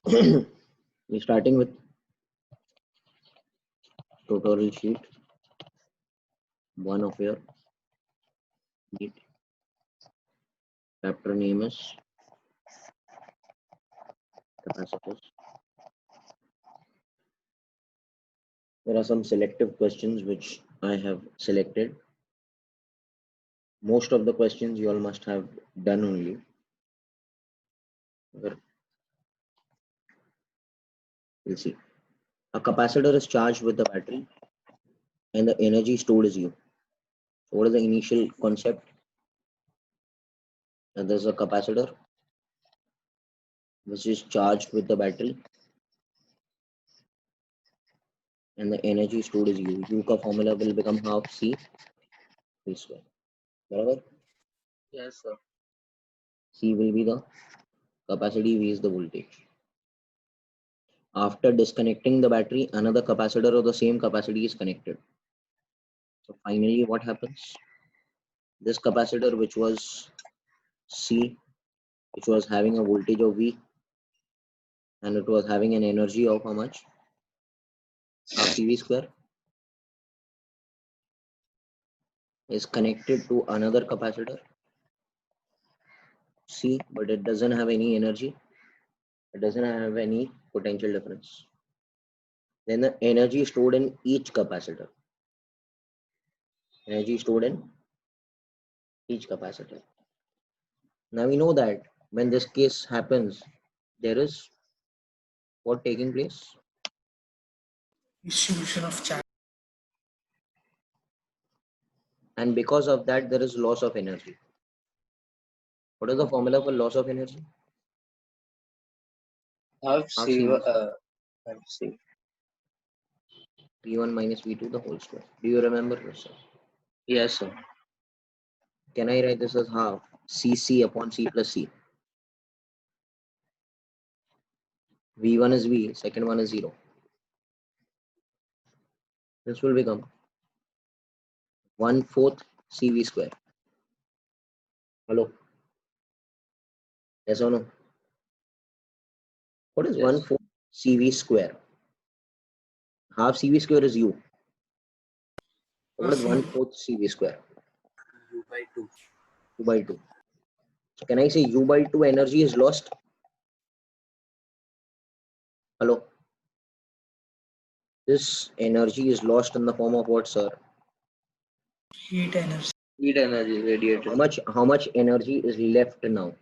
We're starting with tutorial sheet 1 of your NEET. Chapter name is capacitors. There are some selective questions which I have selected. Most of the questions you all must have done only. We'll see. A capacitor is charged with the battery and the energy stored is U. So what is the initial concept? That there's a capacitor which is charged with the battery and the energy stored is U. U का formula will become half C V square. Barabar? Yes, sir. C will be the capacity, V is the voltage. After disconnecting the battery, another capacitor of the same capacity is connected. So finally what happens? This capacitor which was C, which was having a voltage of V and it was having an energy of how much? Half CV square, is connected to another capacitor C, but it doesn't have any energy. It doesn't have any potential difference. Then the energy stored in each capacitor. Energy stored in each capacitor. Now we know that when this case happens, there is what taking place? Distribution of charge. And because of that, there is loss of energy. What is the formula for loss of energy? Half C. Half C. P1 minus V2 the whole square. Do you remember this? Yes, sir. Can I write this as half Cc upon C plus C? V1 is V, second one is 0. This will become 1/4 CV square. Hello? Yes or no? What is Yes. 1/4 CV square? Half CV square is U. What is 1/4 CV square? U by 2. U by 2. So can I say U by 2 energy is lost? Hello? This energy is lost in the form of what, sir? Heat energy. Heat energy radiated. How much energy is left now?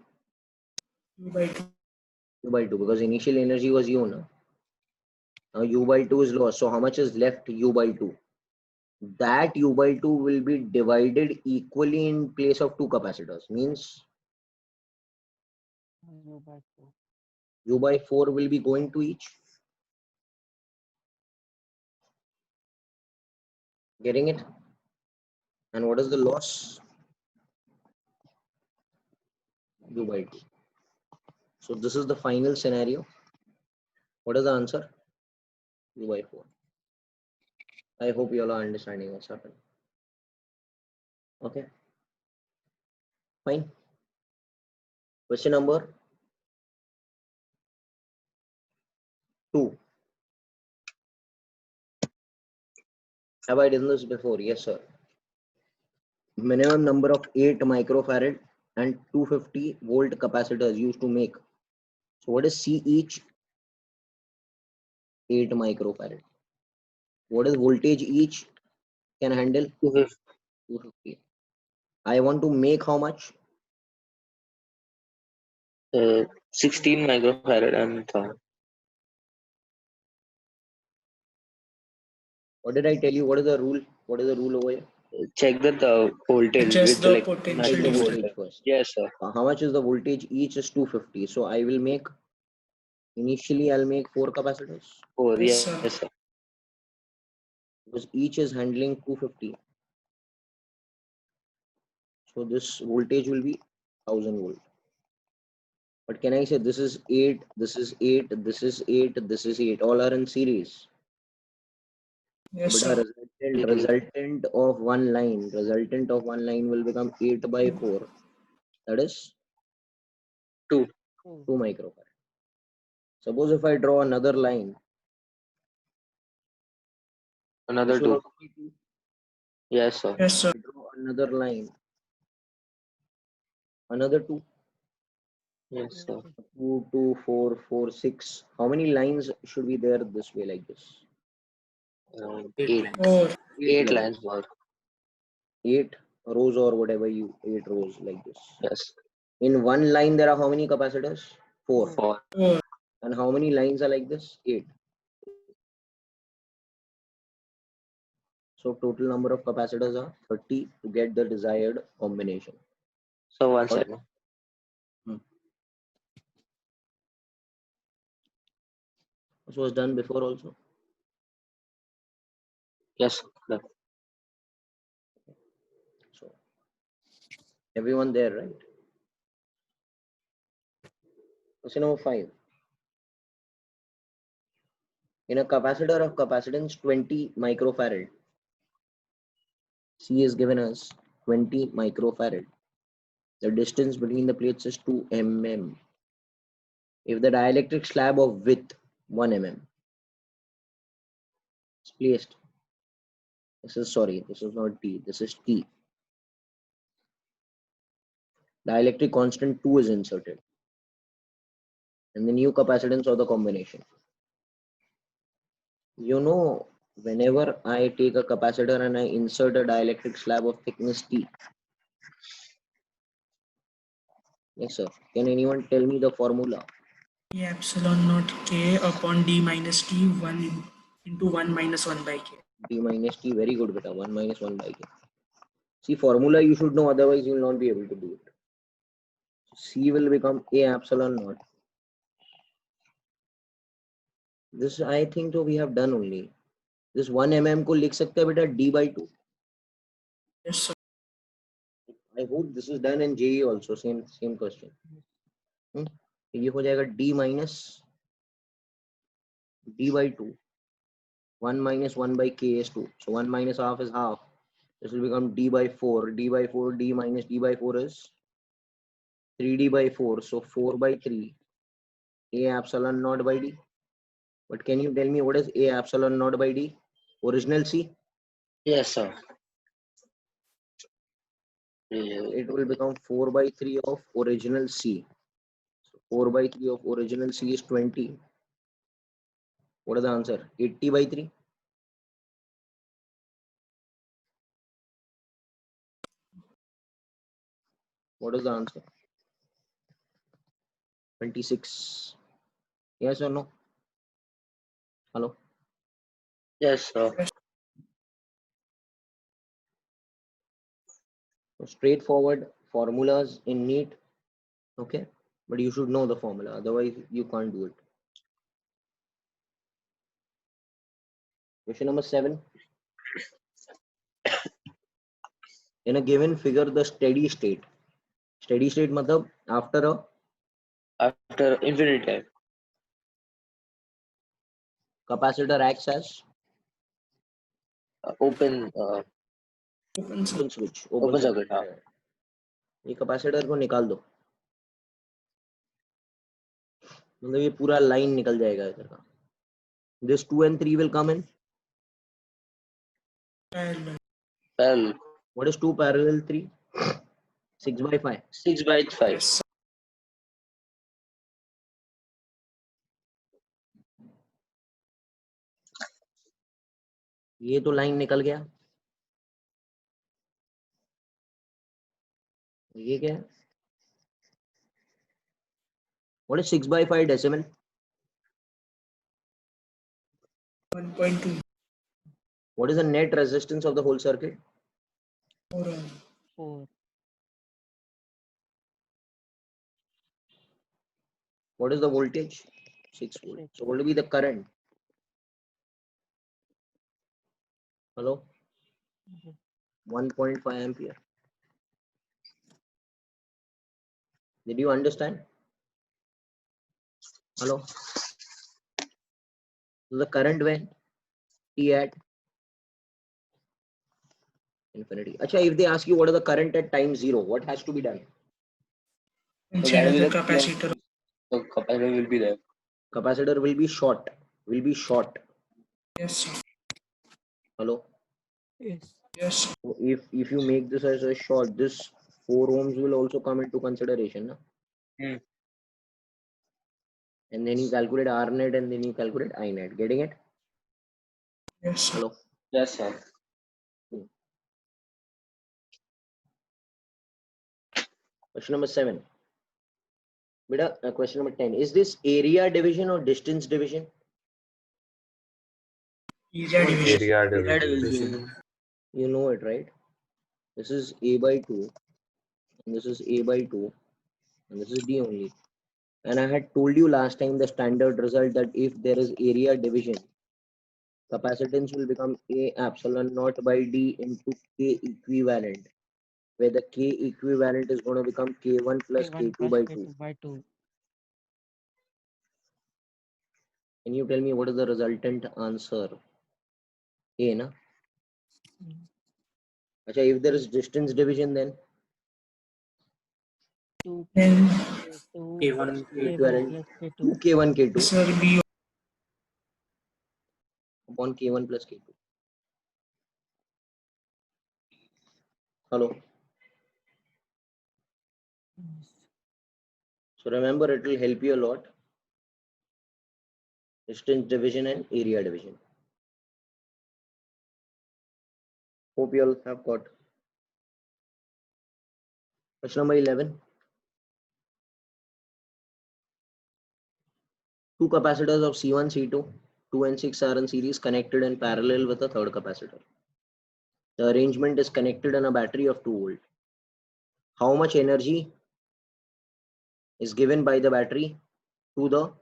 U by 2. U by 2, because initial energy was U now. Now U by 2 is lost. So how much is left? U by 2. That U by 2 will be divided equally in place of two capacitors. Means U by 4 will be going to each. Getting it? And what is the loss? U by 2. So this is the final scenario. What is the answer? U by 4. I hope you all are understanding what's happening. Okay. Fine. Question number 2. Have I done this before? Yes, sir. Minimum number of 8 microfarad and 250 volt capacitors used to make. So what is C each? 8 microfarad. What is voltage each can handle? 250. I want to make how much? 16 microfarad and What did I tell you? What is the rule? What is the rule over here? check the voltage. Just the like potential Check the difference. voltage first. Yes, sir. How much is the voltage? Each is 250. So I will make, initially I'll make 4 capacitors. 4. Yes, Yes, sir. sir. Because each is handling 250. So this voltage will be 1000 volt. But can I say this is 8, this is 8, this is 8, this is 8, all are in series. Yes, But sir. a resultant of one line will become 8 by 4. That is 2 microfarad. Suppose if I draw another line, Another this will 2. also be 2. Yes, sir. Yes, sir. I draw another line, another 2. Yes, sir. 2, 2, 4, 4, 6. How many lines should be there this way, like this? 8. 4. 8 lines more. 8 rows or whatever 8 rows like this. Yes. In one line, there are how many capacitors? 4. 4. 4. And how many lines are like this? 8. So total number of capacitors are 30 to get the desired combination. So 1 Got it? second. This was done before also. Yes, sir. So everyone there, right? Question number 5. In a capacitor of capacitance 20 microfarad, C is given as 20 microfarad. The distance between the plates is 2 mm. If the dielectric slab of width 1 mm is placed, this is not T, this is T. Dielectric constant 2 is inserted, and the new capacitance of the combination. You know, whenever I take a capacitor and I insert a dielectric slab of thickness T. Yes, sir. Can anyone tell me the formula? E epsilon naught K upon D minus T 1 into 1 minus 1 by K. D minus T, very good, beta. 1 minus 1 by K. See, formula you should know, otherwise you will not be able to do it. C will become A epsilon naught. This I think so we have done only. This 1 mm को लिख सकते हैं बेटा D by 2. Yes, sir. I hope this is done in JE also. Same question. ये हो जाएगा D minus D by 2. 1 minus 1 by K is 2. So 1 minus half is half. This will become D by 4. D by 4, D minus D by 4 is 3D by 4. So 4 by 3. A epsilon naught by D. But can you tell me what is A epsilon naught by D? Original C? Yes, sir. It will become 4 by 3 of original C. So 4 by 3 of original C is 20. What is the answer? 80 by 3? What is the answer? 26. Yes or no? Hello? Yes, sir. So straightforward formulas in NEET. Okay? But you should know the formula. Otherwise, you can't do it. Question number 7. In a given figure, the steady state. Steady state matlab after Infinite time. capacitor acts as Open Open open switch. open circuit. ये capacitor को निकाल दो, मतलब ये पूरा line निकल जाएगा इधर का. This 2 and 3 will come in. Well, What is 2 parallel 3? 6 by 5. 6 by 5. Yes, sir. ये तो लाइन निकल गया. ये क्या है? What is 6 by 5 decimal? 1.2. What is the net resistance of the whole circuit? 4. What is the voltage? 6 volt. So what will be the current? Hello? 1.5 ampere. Did you understand? Hello? So the current when T at infinity. Acha, if they ask you what is the current at time 0, what has to be done? Inside of the capacitor. The capacitor will be there. capacitor will be short. Yes, sir. Hello. Yes. Yes, sir. So if you make this as a short, this 4 ohms will also come into consideration, na? Hmm. And then you calculate R net and then you calculate I net. Getting it? Yes, sir. Hello. Yes, sir. Question number 7. Beta, question number 10. Is this area division or distance division? Area division. Area Area division. division. You know it, right? This is A by 2 and this is A by 2 and this is D only. And I had told you last time the standard result that if there is area division, capacitance will become A epsilon naught by D into K equivalent, where the K equivalent is going to become K1 plus K1 K2 plus by K2 2. by 2. Can you tell me what is the resultant answer? A, na? Acha, if there is distance division, then 2 Then K2 K1, K1 equivalent plus K2. 2 K1 K2 sir, will be upon K1 plus K2. Hello. So remember, it will help you a lot. Distance division and area division. Hope you all have got. Question number 11. Two capacitors of C1, C2, 2 and 6 are in series connected in parallel with a third capacitor. The arrangement is connected on a battery of 2 volt. How much energy is given by the battery to the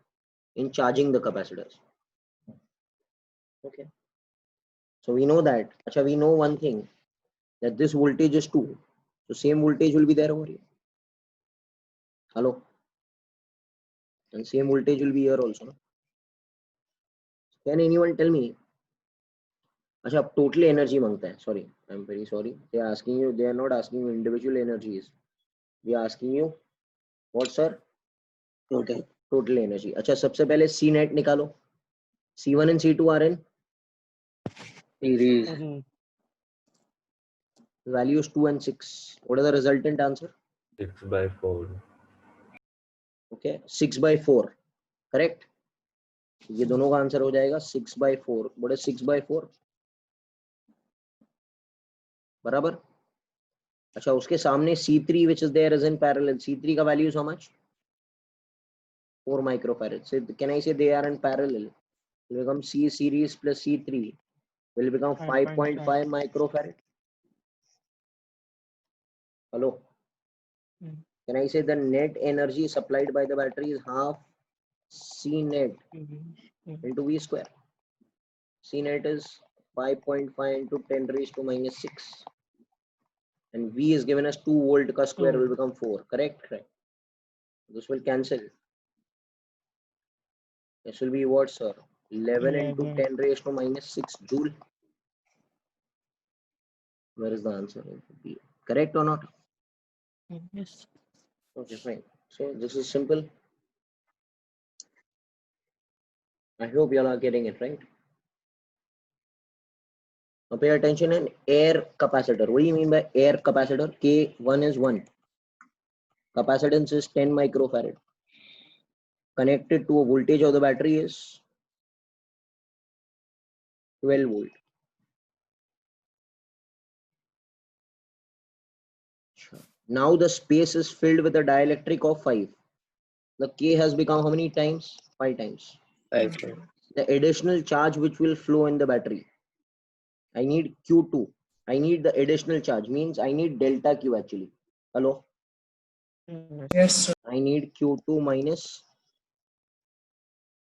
in charging the capacitors? Okay. So we know that. Acha, we know one thing, that this voltage is 2. So same voltage will be there over here. Hello. And same voltage will be here also. No? Can anyone tell me? Acha, total energy mangta hai. Sorry, I'm very sorry. They are asking you. They are not asking you individual energies. They are asking you what, sir? Total energy. अच्छा, सबसे पहले C net निकालो. C1 and C2 are in Series. values 2 and 6. What is the resultant answer? 6 by 4. Okay, 6 by 4. Correct? ये दोनों का answer हो जाएगा 6 by 4. What is 6 by 4? बराबर. अच्छा, उसके सामने C3 which is there is in parallel. C3 का value is how much? 4 microfarad. So can I say they are in parallel? It will become C series plus C3 will become 5.5 microfarad. Hello. Can I say the net energy supplied by the battery is half C net into V square? C net is 5.5 into 10 raised to minus 6. And V is given as 2 volt ka square will become 4. Correct? Correct. This will cancel. This will be what, sir? 11 into 10 raised to minus 6 joule. Where is the answer? It would be correct or not? Yes. Okay, fine. So this is simple. I hope you all are getting it right. Now pay attention in air capacitor. What do you mean by air capacitor? K1 is 1. Capacitance is 10 microfarad. Connected to a voltage of the battery is 12 volt. Now the space is filled with a dielectric of 5. The K has become how many times? 5 times. 5. The additional charge which will flow in the battery. I need Q2. I need the additional charge. Means I need delta Q actually. Hello? yes, sir. I need Q2 minus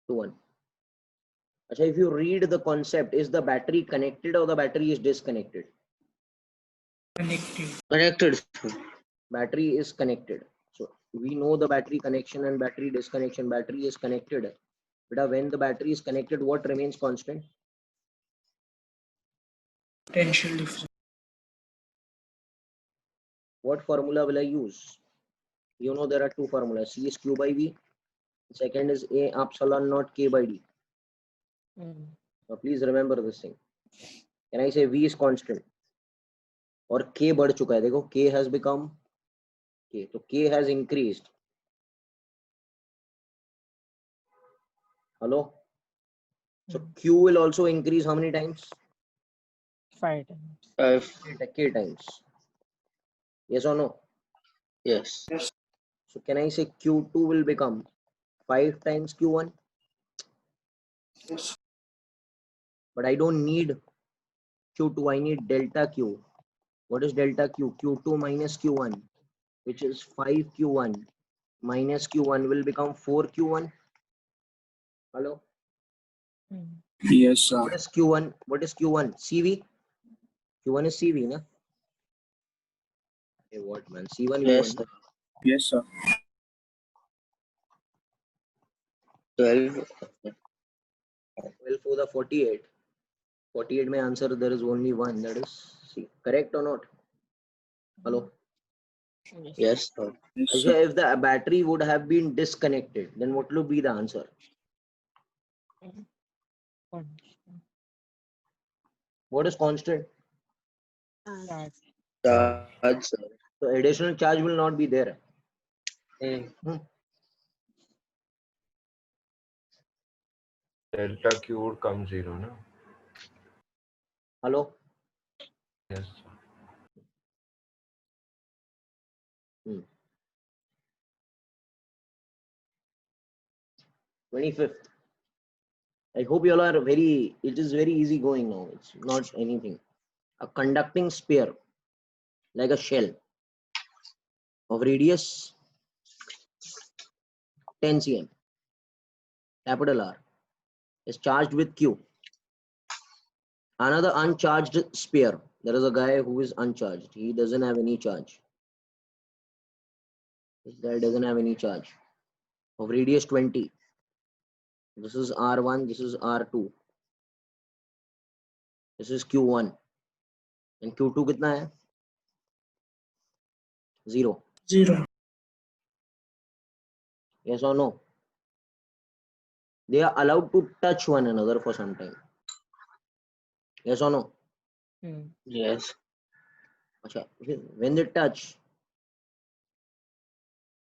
2, 1. Achha, if you read the concept, is the battery connected or the battery is disconnected? Connected. Connected. Battery is connected. So we know the battery connection and battery disconnection. Battery is connected. But when the battery is connected, what remains constant? Potential difference. What formula will I use? You know there are two formulas. C is Q by V. second is A epsilon naught K by D. Mm. So please remember this thing. Can I say V is constant? और K बढ़ चुका है, देखो K has become K, तो K has increased. Hello? So Q will also increase how many times? 5 times. 5. K times. Yes or no? Yes. So can I say Q2 will become 5 times Q1? But I don't need Q2, I need delta Q. What is delta Q? Q2 minus Q1, which is 5 Q1 minus Q1 will become 4 Q1. Hello? Mm. Yes, sir. What is Q1? What is Q1? CV? Q1 is CV, na? Hey, what man? C1 Yes, V1. sir. Yes, sir. 12. 12 for the 48. 48 may answer there is only one, that is C. Correct or not? Hello? Yes. Yes, sir. Yes, Aisha, sir. if the battery would have been disconnected, then what will be the answer? Constant. What is constant? Charge. Charge, sir. So additional charge will not be there. Delta Q would come 0, no? Hello? Yes. 25th. I hope you all are very, it is very easy going now. It's not anything. A conducting sphere, like a shell of radius 10 cm, capital R, is charged with Q. Another uncharged sphere. There is a guy who is uncharged. He doesn't have any charge. This guy doesn't have any charge. Of radius 20. This is R1, this is R2. This is Q1. And Q2 कितना है? 0. 0. Yes or no? They are allowed to touch one another for some time. Yes or no? Mm. Yes. Achha, when they touch,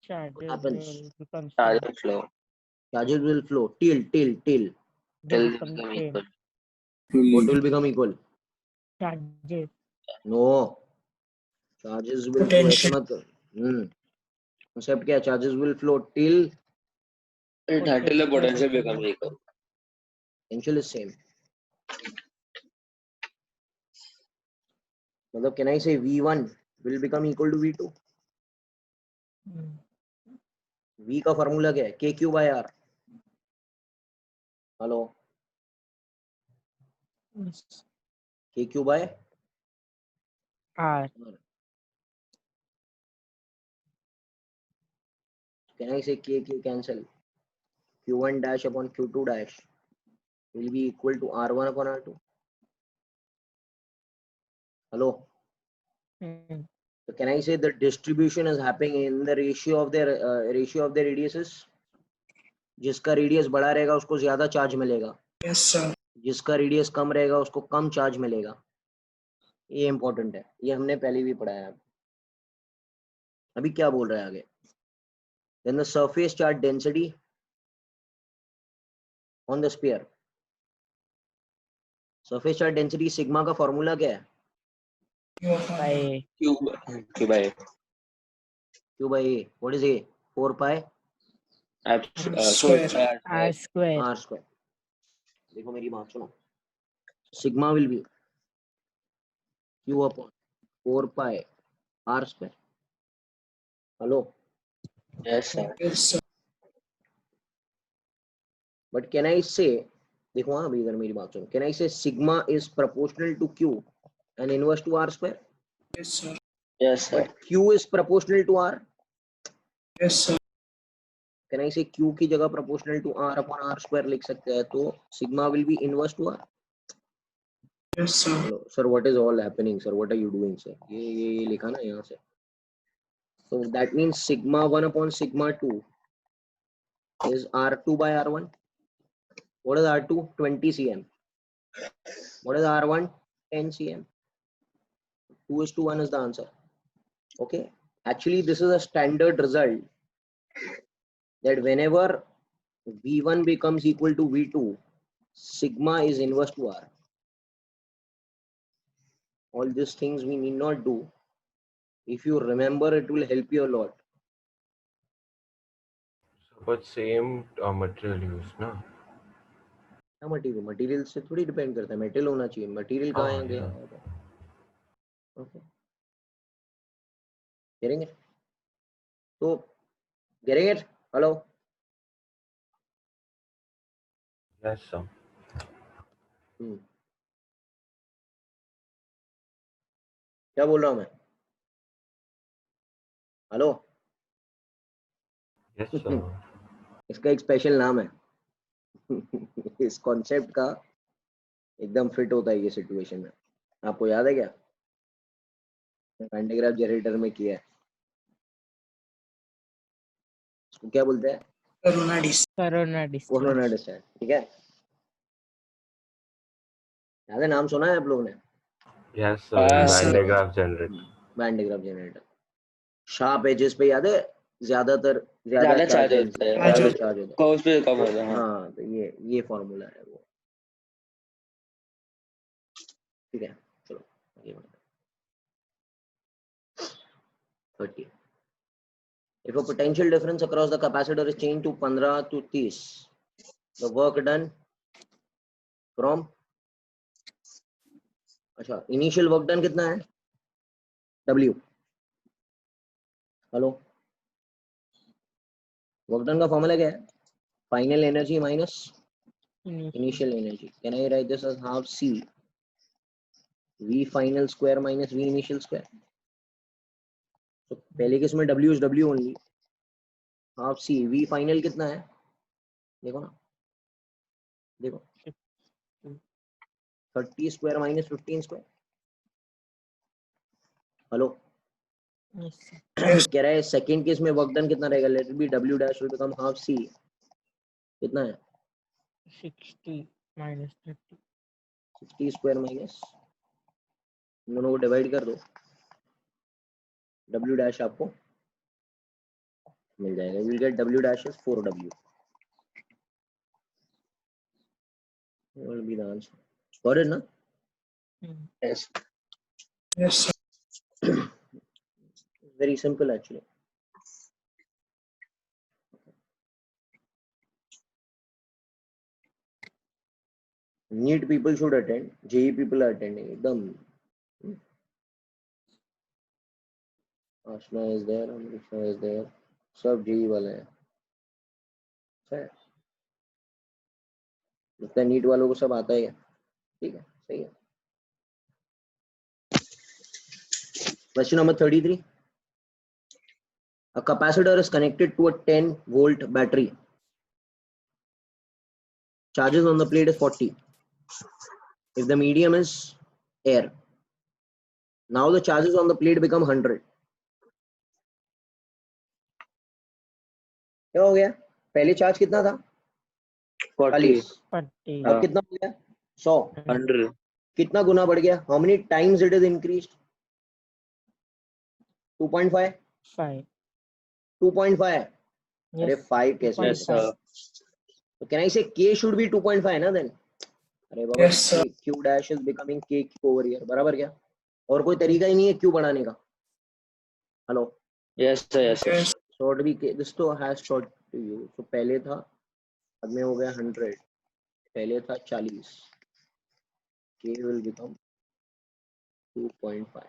Charges happens? will become Charge same. and flow. Charges will flow till. They Till they become become same. equal. What will become equal? Charges. No. Charges will flow. ऐसे मत कर. Concept क्या है? Charges will flow till Till the potential becomes equal. potential is same. मतलब can I say V1 will become equal to V2? Mm. V का formula क्या है? KQ by R. Hello? Yes. KQ by R. Can I say KQ cancel? Q1 dash upon Q2 dash will be equal to R1 upon R2. Hello? Mm. So can I say the distribution is happening in the ratio of their radiuses? जिसका radius बड़ा रहेगा उसको ज्यादा charge मिलेगा. Yes, sir. जिसका radius कम रहेगा उसको कम charge मिलेगा. ये इंपॉर्टेंट है, ये हमने पहले भी पढ़ा है. अभी क्या बोल रहा है आगे? Then the surface charge density on the sphere. Surface charge density sigma का फॉर्मूला क्या है? By Q by A. Q by A. What is A? 4 pi Square. R square. R square. देखो मेरी बात सुनो. Sigma will be Q upon 4 pi R square. Hello? Yes, sir. Yes, sir. But can I say, देखो हाँ अभी इधर मेरी बात सुनो. Can I say sigma is proportional to Q and inverse to R square? Yes, sir. Yes, sir. But Q is proportional to R. Yes, sir. Can I say Q की जगह proportional to R upon R square लिख सकते हैं, तो sigma will be inverse to R. Yes, sir. Hello, sir, what is all happening, sir? What are you doing, sir? ये लिखा ना यहाँ से. So that means sigma 1 upon sigma 2 is R2 by R1. What is R2? 20 cm. What is R1? 10 cm. 2:1 is the answer. Okay. Actually, this is a standard result that whenever V1 becomes equal to V2, sigma is inverse to R. All these things we need not do. If you remember, it will help you a lot. So, but same material use, ना? क्या material से थोड़ी depend करता है, metal होना चाहिए, material कहाँ है गया? Okay, getting it? So, getting it? Hello? Yes, sir. क्या बोल रहा हूँ मैं? हेलो? Yes, sir. इसका एक स्पेशल नाम है. इस कॉन्सेप्ट का एकदम फिट होता है ये सिचुएशन में. आपको याद है क्या? वैन डे ग्राफ जनरेटर में किया है. इसको क्या बोलते हैं? Corona distance. Corona distance. Corona distance. ठीक है, याद है? नाम सुना है आप लोगों ने? Yes, sir. Van de Graaff generator. Van de Graaff generator. Sharp edges पे याद है? ज्यादा चार्ज होता है, चार्ज होता है. कर्व्स पे कम होता है. हाँ, तो ये फॉर्मूला है वो. ठीक है, चलो आगे बढ़ते हैं. 30. If a potential difference across the capacitor is changed to 15 to 30, the work done from, अच्छा, initial work done कितना है? W. हेलो, work done का फॉर्मूला क्या है? Final energy minus initial energy. Can I write this as half C V final square minus V initial square? तो पहले case में W is W only. Half C V final कितना है? देखो ना, देखो 30 स्क्वायर माइनस 15 स्क्वायर. हेलो, कह रहा है सेकंड केस में वर्क डन कितना रहेगा? Let it be W dash will become half C. कितना है? 60 minus 30. 60 स्क्वायर माइनस, दोनों को डिवाइड कर दो, W डैश आपको मिल जाएगा. Will get W dash is 4W. What will be the answer? Got it, na? Yes. Yes, sir. Very simple actually. NEET people should attend. JEE people are attending. एकदम. Ashna is there, Amritsha is there. सब JEE वाले हैं. सही. लगता है NEET वालों को सब आता है. ठीक है, सही है. Question number 33. A capacitor is connected to a 10-volt battery. Charges on the plate is 40. If the medium is air, now the charges on the plate become 100. क्या हो गया? पहले चार्ज कितना था? 40. 40. अब कितना हो गया? 100. 100. कितना गुना बढ़ गया? How many times it is increased? 2.5. 5. 2.5. अरे Yes. 5 कैसे? Yes, sir. So can I say K should be 2.5 ना then? अरे बाबा, Yes, sir. Q dash is becoming K over here. बराबर क्या? और कोई तरीका ही नहीं है Q बढ़ाने का. Hello. Yes, sir. Yes, sir. Yes. Short भी दिस तो हैज शॉर्ट टू यू. तो पहले था, बाद में हो गया 100. पहले था 40. K will become 2.5.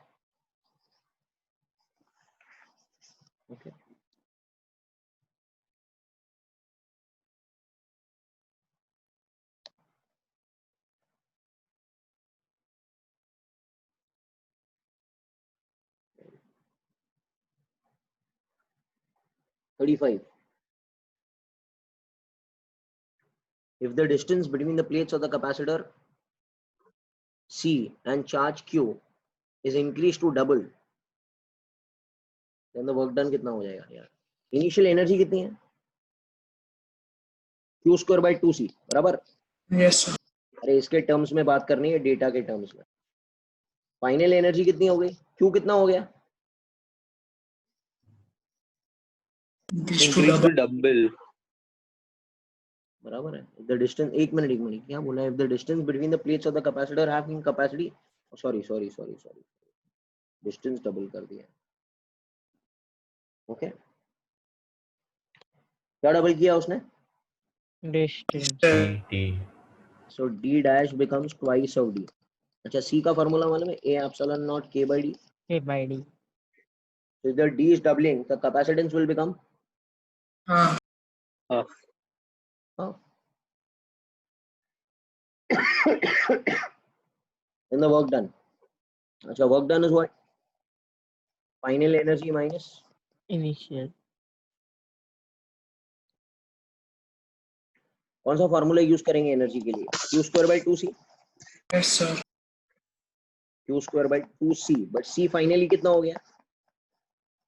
Okay. $35. If the distance between the plates of the capacitor C and charge Q is increased to double, then the work done कितना हो जाएगा यार? Initial energy कितनी है? क्यू स्क्वायर बाई 2c बराबर। Yes, sir. अरे इसके terms में बात करनी है, डेटा के टर्म्स में। फाइनल एनर्जी कितनी हो गई, क्यू कितना हो गया, Increase to Increase double. to double. बराबर है। द डिस्टेंस, एक मिनट क्या बोला है, the distance between the plates of the capacitor having capacity, sorry distance double कर दिया। ओके, क्या डबल किया उसने, Distance. dt so d dash becomes twice of d। अच्छा, c का फार्मूला मालूम है, a epsilon not k by d। K by D. So if the d is doubling, the capacitance will become हाँ, in the work done। अच्छा, work done is what, final energy minus Initial. कौन सा formula use करेंगे energy के लिए, q square by 2c, yes, sir. q square by 2c, but c finally कितना हो गया,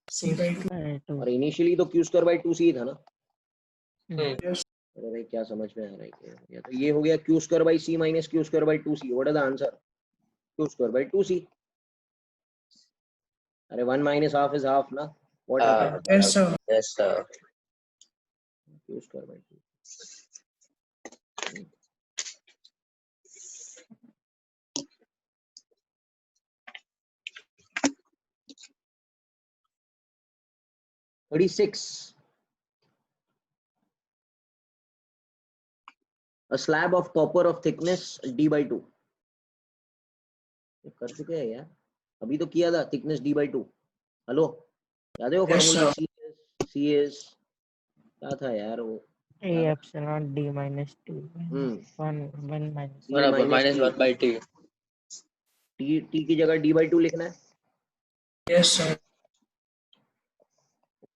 C by 2. By 2. और इनिशियली तो q स्क्वायर बाई 2c था ना। Yes. अरे भाई क्या समझ में आ रहा है, क्या हो गया, तो ये हो गया q square by c minus q square by 2c। What is the answer, q square by 2c। अरे 1 माइनस हाफ इज हाफ ना, what happened, Yes, sir. Yes, sir. q square by 2। 36, a slab of copper of thickness d by 2। कर चुके हैं यार, अभी तो किया था, थिकनेस d by 2। हेलो, याद है वो Yes, formula, sir. c is क्या था यार वो, A epsilon D minus T. Hmm 1 minus. D minus minus T। 1 by t. t की जगह d by 2 लिखना है, Yes, sir.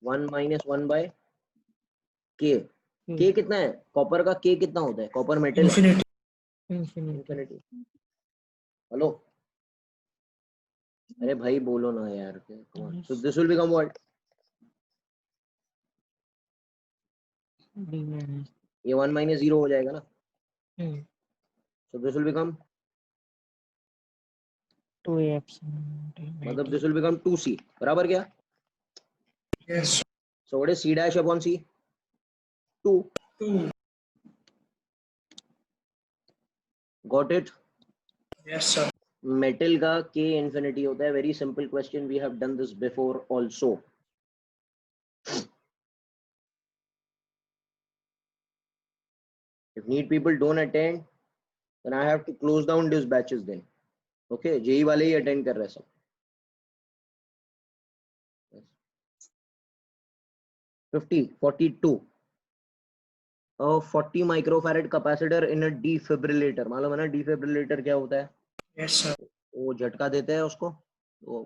1 minus 1 by k। k कितना है, कॉपर का k कितना होता है, कॉपर मेटल है, Infinity. Infinity. इन्फिनिटी। हेलो, अरे भाई बोलो ना यार, सो this will become what, D minus. ये 1 माइनस 0 हो जाएगा ना, Hmm. So this will become, 2 epsilon D by मतलब D. This will become 2c बराबर क्या, Yes. So what is c dash upon c, 2। 2. Got it. Yes, sir. Metal का k infinity होता है, very simple question, we have done this before also. if need people don't attend, then I have to close down these batches then। okay, JEE वाले ही attend कर रहे हैं सब। 42 40 microfarad capacitor in a defibrillator, मालूम है ना defibrillator क्या होता है, Yes, sir. वो झटका देता है उसको, वो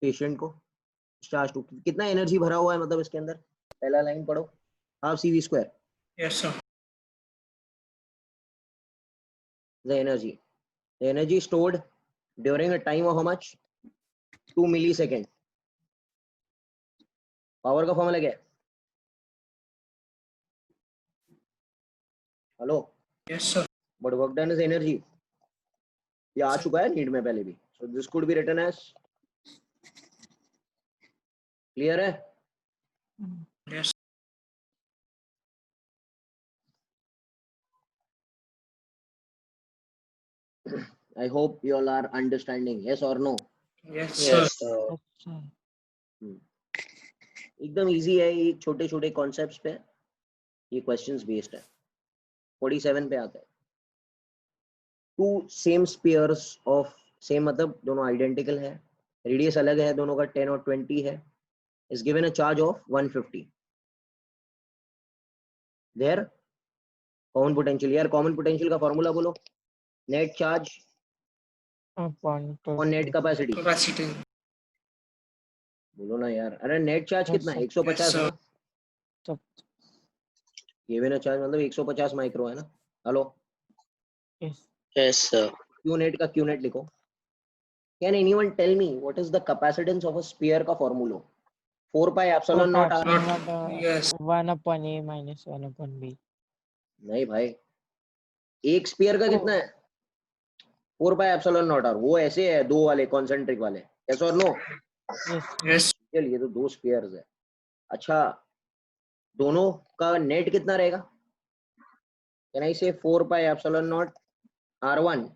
पेशेंट को। स्टार्ट टू, कितना एनर्जी भरा हुआ है मतलब इसके अंदर, पहला लाइन पढ़ो, half C V square Yes, sir. the energy stored during a time of how much, 2 millisecond. Power का फॉर्मूला क्या है, hello, Yes, sir. But work done is energy, ये आ चुका है नीड में पहले भी, so this could be written as, clear है। Yes. I hope you all are understanding, yes or no। Yes, sir. Yes, sir. अच्छा. एकदम इजी है, ये छोटे छोटे कॉन्सेप्ट्स पे ये क्वेश्चंस बेस्ड है। 47 पे आता है, two same spheres of same, मतलब दोनों आइडेंटिकल है, रेडियस अलग है दोनों का, 10 और 20 है, is given a charge of 150 their common potential. यार कॉमन पोटेंशियल का फॉर्मूला बोलो, नेट चार्ज Upon और नेट total. Capacity, Capacity. बोलो ना यार। अरे नेट चार्ज कितना है, 150 है ना, So, गिवन अ चार्ज मतलब 150 माइक्रो है ना। Hello, yes. Yes, sir. Q net का क्यू नेट लिखो। Can anyone tell me what is the capacitance of a sphere का formula, 4 pi epsilon naught R. Not. Yes. 1 upon A minus 1 upon B. नहीं भाई, एक sphere का कितना है? 4 pi epsilon naught are. वो ऐसे है दो वाले कॉन्सेंट्रिक वाले, यस और नो? Yes. Yes. चलिए, तो दो स्फीयर्स है। अच्छा, दोनों का नेट कितना रहेगा? कैन आई से 4 pi epsilon not r1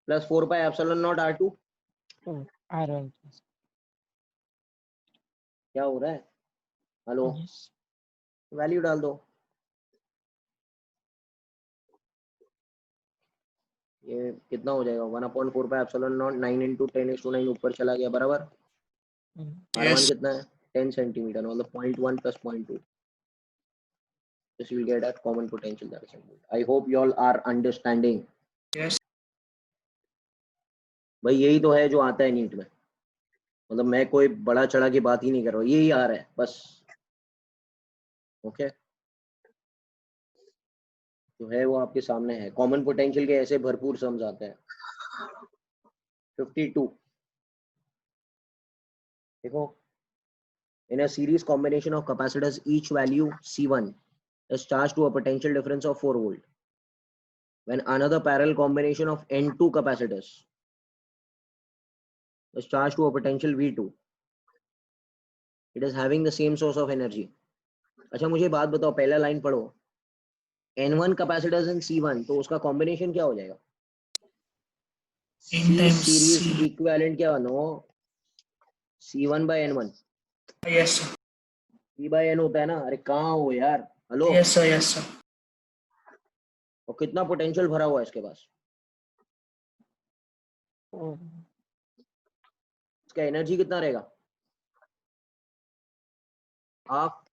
plus 4 pi epsilon not r2? R1. क्या हो रहा है? Hello, Yes. वैल्यू डाल दो। ये कितना हो जाएगा? 1/4 पाई एप्सिलॉन नॉट 9 × 10⁻9 ऊपर चला गया, बराबर। r1 Yes. कितना है? 10 सेंटीमीटर, मतलब 0.1 plus 0.2। This will get a common potential that is involved. I hope you all are understanding. Yes. भाई यही तो है जो आता है नीट में, मतलब मैं कोई बड़ा चढ़ा की बात ही नहीं कर रहा हूँ, यही आ रहा है बस। ओके, जो है वो आपके सामने है। कॉमन पोटेंशियल के ऐसे भरपूर सम्स आते हैं। 52 देखो, in a series combination of capacitors each value C1 is charged to a potential difference of 4 volt, when another parallel combination of N2 capacitors is charged to a potential V2, it is having the same source of energy. अच्छा मुझे बात बताओ, पहला line पढ़ो, N1 capacitors and C1, तो उसका combination क्या हो जाएगा? N C times series C. equivalent क्या बनो? C1 by N1। Yes, sir. C by N होता है ना? अरे कहाँ हो यार? Hello. Yes, sir. Yes, sir. और कितना पोटेंशियल भरा हुआ है इसके पास? Oh. इसका एनर्जी कितना रहेगा? हाफ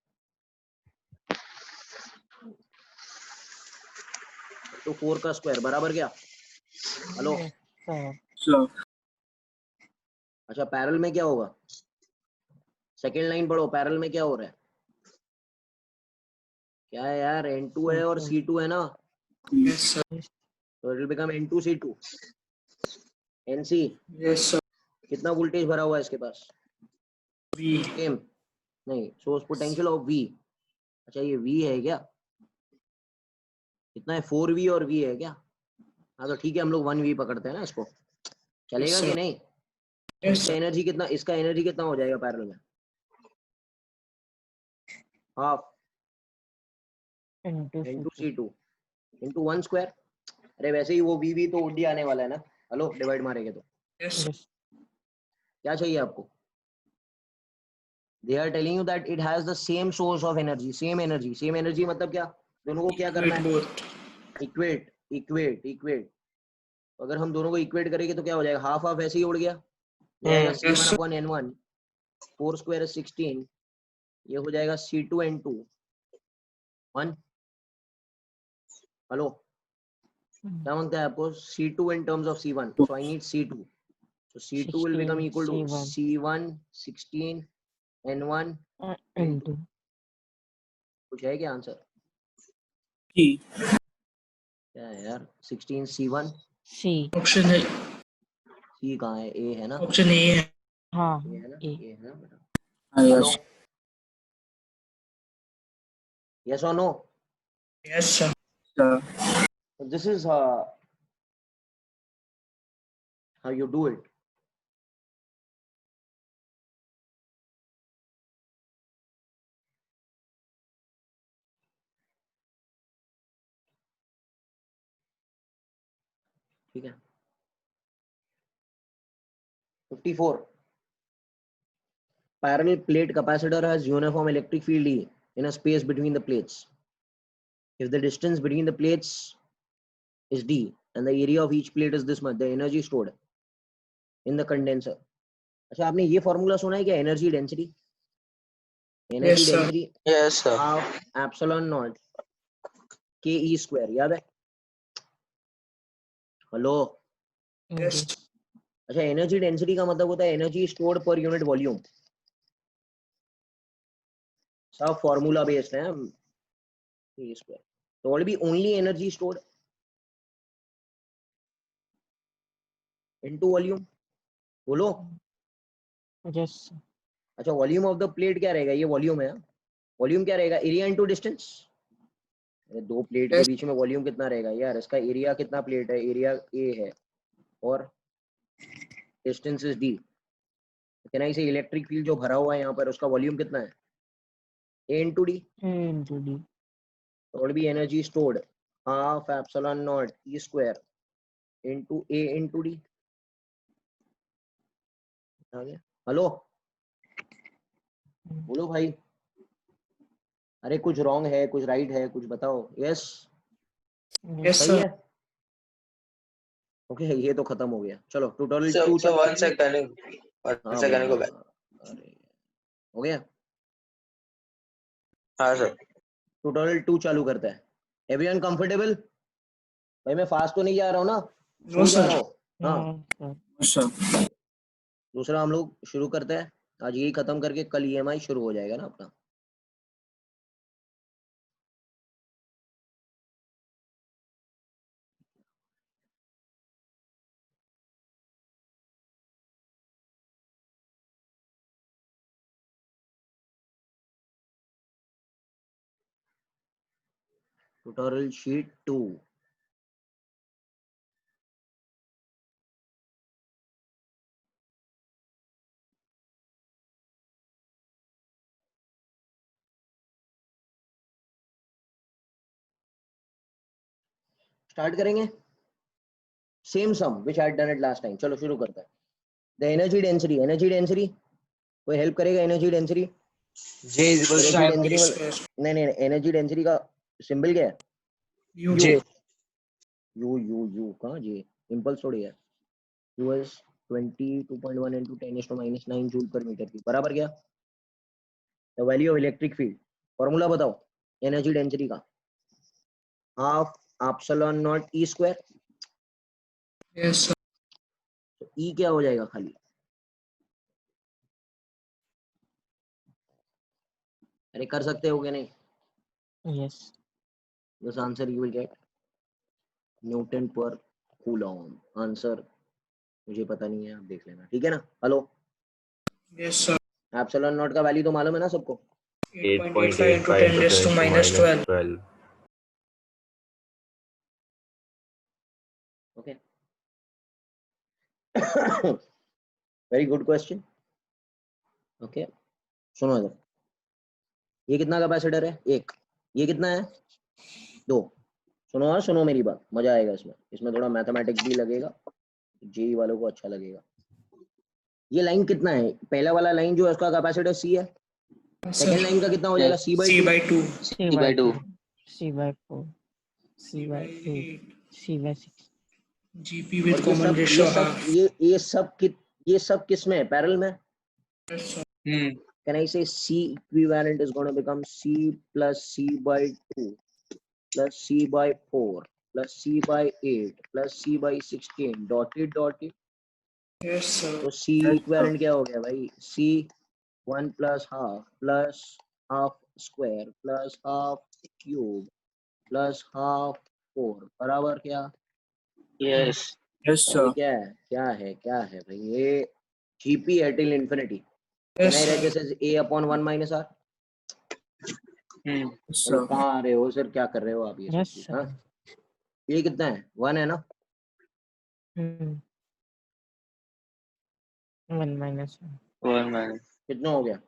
तो 4 का स्क्वायर, बराबर क्या? हेलो। Yes, sir. Sir. अच्छा, पैरेलल में क्या होगा? सेकेंड लाइन पढ़ो, पैरेलल में क्या हो रहा है? क्या है यार? N2 है और C2 है ना, Yes, sir. तो it will become N2 C2 NC। Yes, sir. कितना वोल्टेज भरा हुआ है इसके पास? V. सेम नहीं, सोर्स पोटेंशियल ऑफ V। अच्छा ये V है क्या? कितना है? 4V और V है क्या? हाँ तो ठीक है, हम लोग 1V पकड़ते हैं ना इसको, चलेगा Yes, कि sir. नहीं? Yes, इसका sir. एनर्जी कितना, इसका एनर्जी कितना हो जाएगा पैरेलल में? Half N2 N2 C2. C2 into 1 square. अरे वैसे ही वो V तो OD आने वाला है ना। हेलो, डिवाइड मारेंगे तो Yes, sir. Yes. क्या चाहिए आपको? They are telling you that it has the same source of energy, same energy, same energy मतलब क्या? दोनों को क्या करना Equate है? both. Equate equate equate. अगर हम दोनों को इक्वेट करेंगे तो क्या हो जाएगा? हाफ हाफ ऐसे ही उड़ गया, ये आएगा Yes, C1 sir. Upon N1, 4 square 16, ये हो जाएगा C2 N2 1। हेलो, क्या मांगता है आपको? C2 in terms of C1, so I need C2, so C2 will become 16 equal to C1. C1 16 N1। N2. कुछ है क्या आंसर? E. क्या है यार? 16 C1, C. Option A. C कहाँ है? A है ना? Option A है. हाँ. A है ना? A. A है ना बेटा? Ah, hello, yes. yes or no? Yes, sir. Sir. So this is how you do it. ठीक है। 54 parallel plate capacitor has uniform electric field E in a space between the plates. If the distance between the plates is D and the area of each plate is this much, the energy stored in the condenser. अच्छा, आपने ये formula सुना है क्या? Energy density, energy Yes, sir. Density Yes, sir. Half epsilon not के E square, याद है? Hello. Yes. अच्छा, एनर्जी डेंसिटी का मतलब होता है energy stored per unit volume. सब फॉर्मूला बेस्ड है के स्क्वायर, तो will be only energy stored into volume। बोलो। Yes. अच्छा, वॉल्यूम ऑफ द प्लेट क्या रहेगा? ये वॉल्यूम है, वॉल्यूम क्या रहेगा? Area into distance. अरे दो प्लेट के बीच में वॉल्यूम कितना रहेगा यार? इसका एरिया कितना प्लेट है? एरिया ए है और distance is D. Can I से इलेक्ट्रिक फील्ड जो भरा हुआ है यहाँ पर उसका वॉल्यूम कितना है? A into D. A into D. तो would be energy stored half epsilon naught E square into A into D। आ गया? हेलो बोलो भाई। अरे कुछ रॉन्ग है, कुछ राइट है, कुछ बताओ। यस Yes, सही sir. है। ओके ये तो खत्म हो गया। चलो tutorial So 2 so one second. One हाँ second बोलो। go back. अरे हो गया। हाँ सर. ट्यूटोरियल 2 चालू करता है। Everyone comfortable? भाई मैं फास्ट तो नहीं जा रहा हूँ ना? No, स्लो जा sir. रहा हूँ? हाँ No, sir. No, sir. दूसरा हम लोग शुरू करते हैं। आज यही खत्म करके कल ईएमआई शुरू हो जाएगा ना अपना। ट्यूटोरियल शीट 2 स्टार्ट करेंगे। Same sum which I had done it last time. चलो शुरू करते हैं। The energy density, energy density कोई हेल्प करेगा? Energy density, J is equal to energy B density square. नहीं नहीं एनर्जी डेंसिटी का सिंबल क्या है? U. J. U U U कहाँ जे? इम्पल्स थोड़ी है। यू इज 22.1 into 10⁻⁹ जूल पर मीटर की बराबर क्या? The value of electric field, formula बताओ एनर्जी डेंसिटी का। Half epsilon not E square. Yes, sir. तो ई क्या हो जाएगा खाली? अरे कर सकते हो क्या नहीं? Yes. This answer you will gate Newton पर कूलॉम। आंसर मुझे पता नहीं है, आप देख लेना ठीक है ना। Hello Yes, sir. Epsilon not का वैल्यू तो मालूम है ना सबको? 8.85 into 10 raised to minus 12. 12. Okay very good question. Okay सुनो इधर, ये कितना कैपेसिटर है? एक। ये कितना है? दो। सुनो और सुनो मेरी बात, मजा आएगा इसमें। इसमें थोड़ा मैथमेटिक्स भी लगेगा, जेई वालों को अच्छा लगेगा। ये लाइन कितना है? पहला वाला लाइन जो है उसका कैपेसिटर सी है। सेकंड लाइन का कितना हो जाएगा? C by C two. by 2. C by 2. C by 4. C by 8. C by 6. GP और with common ratio half. ये सब किस में है? पैरेलल में। Yes, sir. Can I say C equivalent is going to become C plus C by 2 plus C by 4 plus C by 8 plus C by 16 dotted? Yes, sir. तो C equivalent क्या हो गया भाई? C 1 plus half square plus half cube plus half 4 बराबर क्या? Yes. Yes, ये sir. क्या है भाई? ये GP है till infinity. Can Yes, I write sir. this as A upon 1 minus R? Yes, अरे sir. कहाँ आ रहे हो सर? क्या कर रहे हो आप? ये सब Yes, चीज sir. हाँ? ये कितना है? 1 है ना? 1 minus 1. 1 minus. कितना हो गया?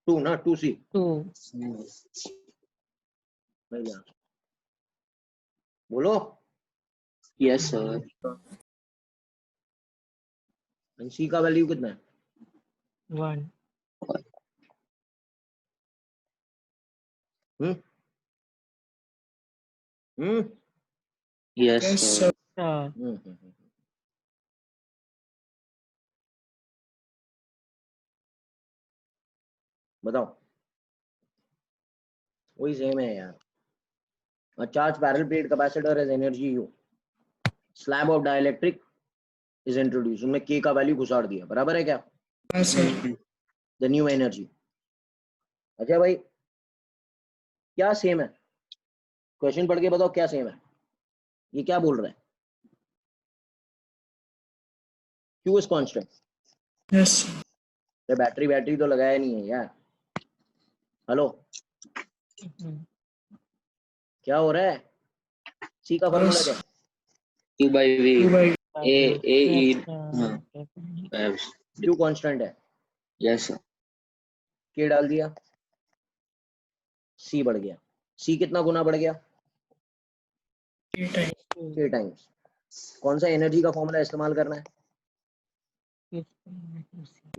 2 ना? 2C 2. बोलो। Yes sir. C का वैल्यू कितना है? 1. हम्म हम्म Yes Yes, sir. sir. हम्म। बताओ। वही सेम है यार। A charged parallel plate capacitor has energy U. Slab of dielectric is introduced. उनमें K का वैल्यू घुसाड़ दिया, बराबर है क्या? Yes, sir. The new energy. अच्छा भाई क्या सेम है? क्वेश्चन पढ़ के बताओ क्या सेम है? ये क्या बोल रहा है? Q is constant. Yes, sir. तो बैटरी तो लगाया नहीं है यार। हेलो क्या हो रहा है? सी का फॉर्मूला क्या है? Q by V. 2 by A E. हाँ. Yes. क्यू कांस्टेंट है, Yes sir. के डाल दिया, सी बढ़ गया। सी कितना गुना बढ़ गया? K times के टाइम्स। कौन सा एनर्जी का फॉर्मूला इस्तेमाल करना है?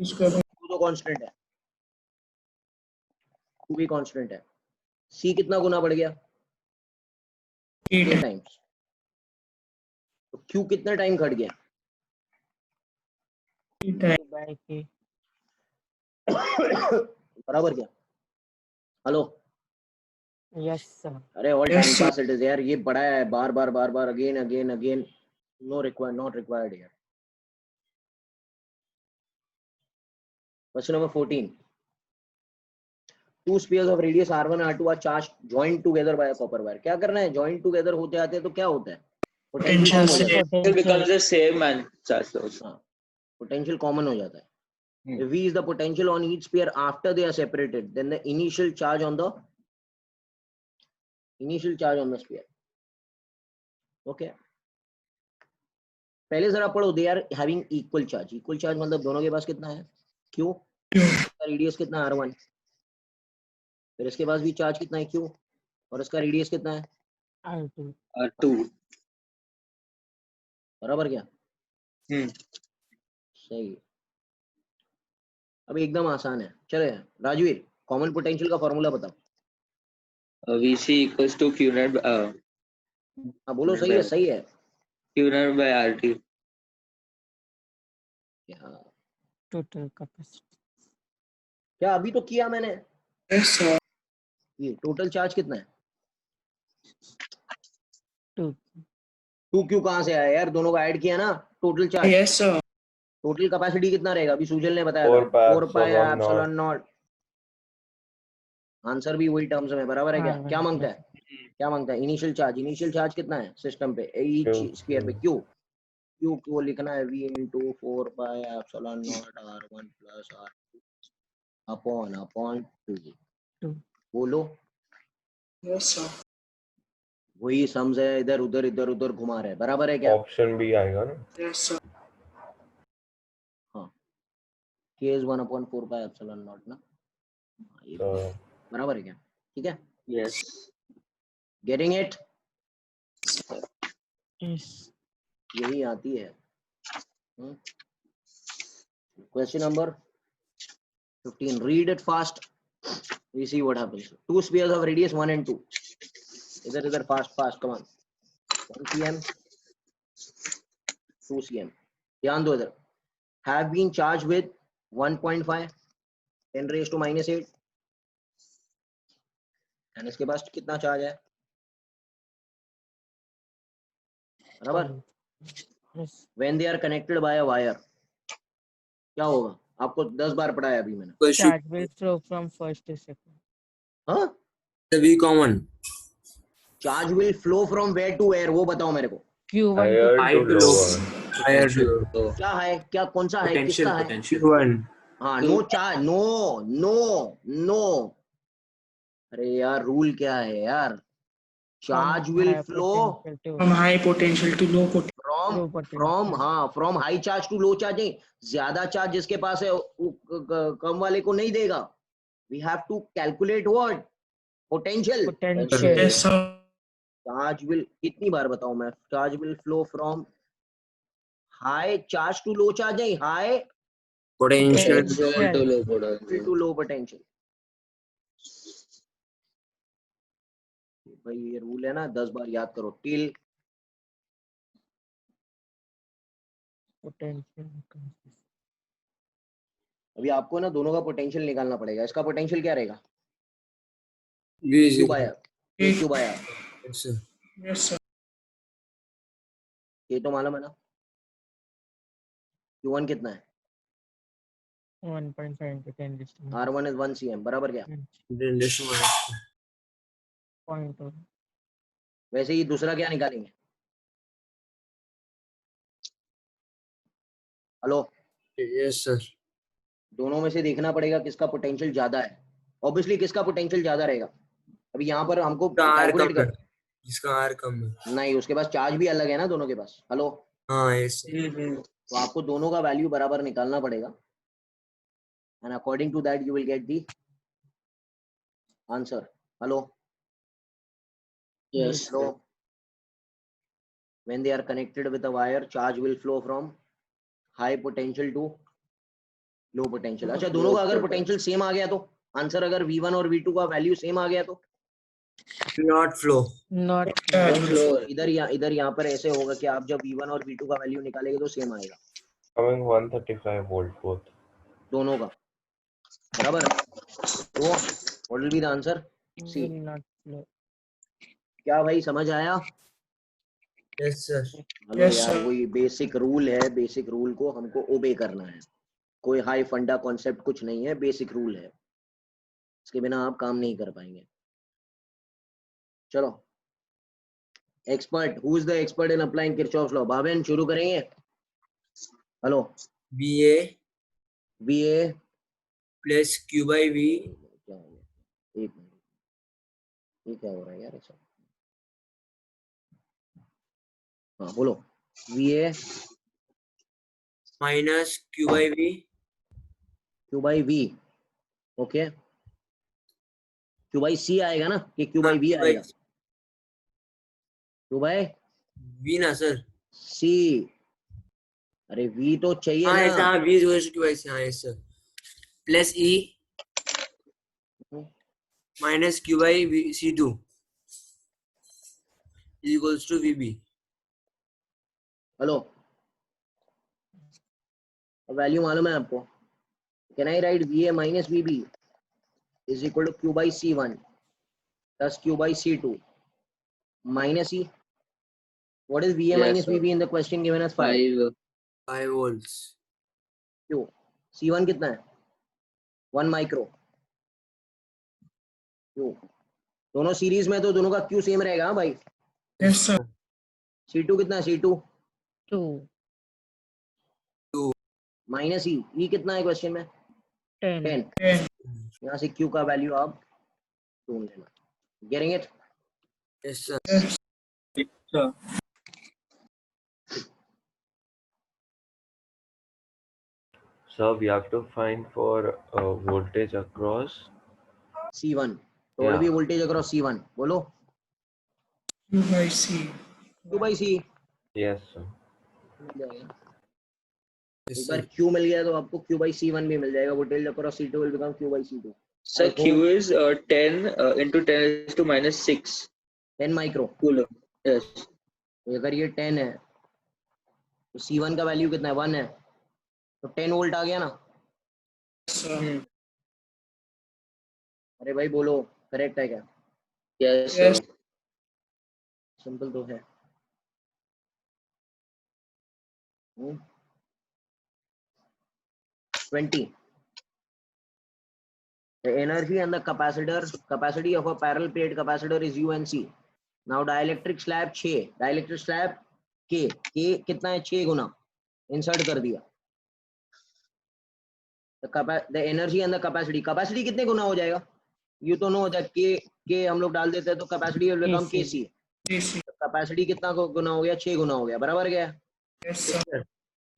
उसका Q तो कांस्टेंट है, Q भी कांस्टेंट है। सी कितना गुना बढ़ गया? K के टाइम्स। तो Q कितने टाइम घट गया? times by K. बराबर क्या? Hello, Yes, sir. अरे all Yes, time sir. Pass it is यार, ये बड़ा है, बार बार again again again, no required, not required यार। Question number 14, two spheres of radius r1 r2 are charged joined together by a copper wire। क्या करना है? joined together होते आते हैं तो क्या होता है? Potential कॉमन हो से- जाता है। It becomes the same and charge loss. हाँ, पोटेंशियल कॉमन हो जाता है। Hmm. If V is the potential on each sphere after they are separated, then the initial charge on the sphere. Okay. पहले जरा पढ़ो, they are having equal charge। equal charge मतलब दोनों के पास कितना है? Q। इसका रेडियस कितना है? R1। फिर इसके पास भी चार्ज कितना है? Q। और इसका रेडियस कितना है? R2. R2. बराबर क्या? सही। अब एकदम आसान है, चले राजवीर, कॉमन पोटेंशियल का फॉर्मूला बताओ। VC equals to Q naught हाँ बोलो, सही है सही है। Q naught by RT. Total capacity. क्या अभी तो किया मैंने? Yes, sir. ये टोटल चार्ज कितना है? 2. 2Q कहाँ से आया यार? दोनों का ऐड किया ना, total charge. Yes, sir. Total capacity कितना रहेगा? अभी सुजल ने बताया 4 था, pi 4 pi epsilon epsilon not. Answer भी वही टर्म्स में, बराबर है क्या? R1 क्या मांगता plus है? क्या मांगता है? Initial charge. इनिशियल चार्ज कितना है सिस्टम पे, ईच Q, स्फीयर पे? Q. क्यू को लिखना है V into 4 pi epsilon naught R1 plus R2 upon 2। 2. बोलो, Yes, sir. वही सम्स है, इधर उधर घुमा रहे हैं, बराबर है क्या? ऑप्शन भी आएगा ना? Yes, sir. हाँ, K is 1/4 pi epsilon naught ना, हाँ, ये तो बराबर है क्या? ठीक है, Yes. Getting it? Yes. यही आती है। Question number 15, read it fast, we see what happens। two spheres of radius 1 and 2, इधर fast come on. 1 cm 2 cm, ध्यान दो इधर, have been charged with 1.5 10 raised to -8, and इसके पास कितना चार्ज है? बराबर। Yes. when they are connected by a wire, क्या होगा? आपको 10 बार पढ़ाया अभी मैंने। Charge will flow from first to second. हाँ, V common. Charge will flow from where to where, वो बताओ मेरे को। Q1 higher High to to low. lower. Higher to low. क्या है? क्या कौन सा है? किसका है? Q1. हाँ, नो चार्ज, नो। अरे यार, रूल क्या है यार? Charge from will high flow potential to From high potential to low potential. low potential. From high charge to low charge नहीं, ज्यादा चार्ज जिसके पास है वो कम वाले को नहीं देगा। We have to calculate what? Potential. Potential. Yes, sir. Charge will, कितनी बार बताऊं मैं? Charge will flow from high charge to low charge नहीं, high Potential. Potential to low potential. To low potential. भाई ये रूल है ना, 10 बार याद करो। Till Potential. अभी आपको ना दोनों का पोटेंशियल निकालना पड़ेगा। इसका पोटेंशियल क्या रहेगा? V is cube equal. आया, ये क्यूब आया, Yes, sir. Yes, sir. ये तो मालूम है ना। Q1 कितना है? 1.5 into 10 raised to R1 is 1 cm, बराबर क्या? Then this one. 0.2. वैसे ही दूसरा क्या निकालेंगे? Hello, Yes, sir. दोनों में से देखना पड़ेगा किसका पोटेंशियल ज्यादा है। ऑब्वियसली किसका पोटेंशियल ज्यादा रहेगा। अभी यहाँ पर हमको R कैलकुलेट कम कर, जिसका R कम है। नहीं, उसके पास चार्ज भी अलग है ना दोनों के पास। हेलो, हाँ यस सर। तो आपको दोनों का वैल्यू बराबर निकालना पड़ेगा, and according to that you will get the answer. Hello, Yes. Hello, when they are connected with a wire, charge will flow from high potential to low potential. अच्छा, दोनों का अगर पोटेंशियल सेम आ गया तो answer, अगर V1 और V2 का value same आ गया तो Not flow. Not Charge will flow. इधर यहाँ पर ऐसे होगा कि आप जब V1 और V2 का वैल्यू निकालेंगे तो सेम आएगा Coming 135 volt both. दोनों का, बराबर। तो what will be the answer? C. will not flow. क्या भाई समझ आया? Yes sir. हेलो Yes, यार, sir. वही बेसिक रूल है, बेसिक रूल को हमको ओबे करना है। कोई हाई फंडा कॉन्सेप्ट कुछ नहीं है, बेसिक रूल है, इसके बिना आप काम नहीं कर पाएंगे। चलो, expert, who is the expert in applying Kirchhoff's law? Bhaven, शुरू करेंगे। Hello, VA VA plus Q by V क्या हो गया? एक मिनट, ये क्या हो रहा है यार ऐसा? हाँ बोलो। VA minus Q by V Q by V, okay. Q by C आएगा ना कि Q by V Q by आएगा? Q by V ना सर। C। अरे V तो चाहिए हाँ ना। ऐसा, हाँ V is equals to Q by C, हाँ yes sir, plus E minus Q by V C2 is equals to VB. Hello, value मालूम है आपको? Can I right VA minus VB is equal to Q by C1 plus Q by C2 minus E. What is VA Yes, minus sir. VB in the question given as 5? 5. 5 volts. Q C1 कितना है? 1 micro. Q दोनों series में तो दोनों का Q same रहेगा। हाँ भाई। Yes, sir. C2 कितना है? C2 2. माइनस E कितना है क्वेश्चन में? 10. 10। 10. यहाँ से Q का वैल्यू आप ढूंढ लेना। Getting it? Yes sir. Yes, Sir. So we have to find for voltage across. C1 तो what will be voltage across C1? बोलो। Q by C. Q by C Yes, sir. मिल जाएगा। Yes एक sir. बार Q मिल गया तो आपको Q by C1 भी मिल जाएगा। voltage across C2 will become Q by C2। Sir, Q is 10 into 10 is to minus 6 10 micro. coulomb. Yes. अगर ये 10 है तो C1 का वैल्यू कितना है? 1 है, तो 10 वोल्ट आ गया ना। Sir. अरे भाई बोलो, करेक्ट है क्या? Yes, Yes. sir. सिंपल तो है। 20. The energy and the capacity of a parallel plate capacitor is U and C. Now dielectric slab 6, dielectric slab K कितना है? 6 गुना, इंसर्ट कर दिया। The energy and the capacity कितने गुना हो जाएगा? यू तो नो दैट K हम लोग डाल देते हैं तो capacity will become KC। KC. Capacity कितना गुना हो गया? 6 गुना हो गया, बराबर गया। Yes, sir.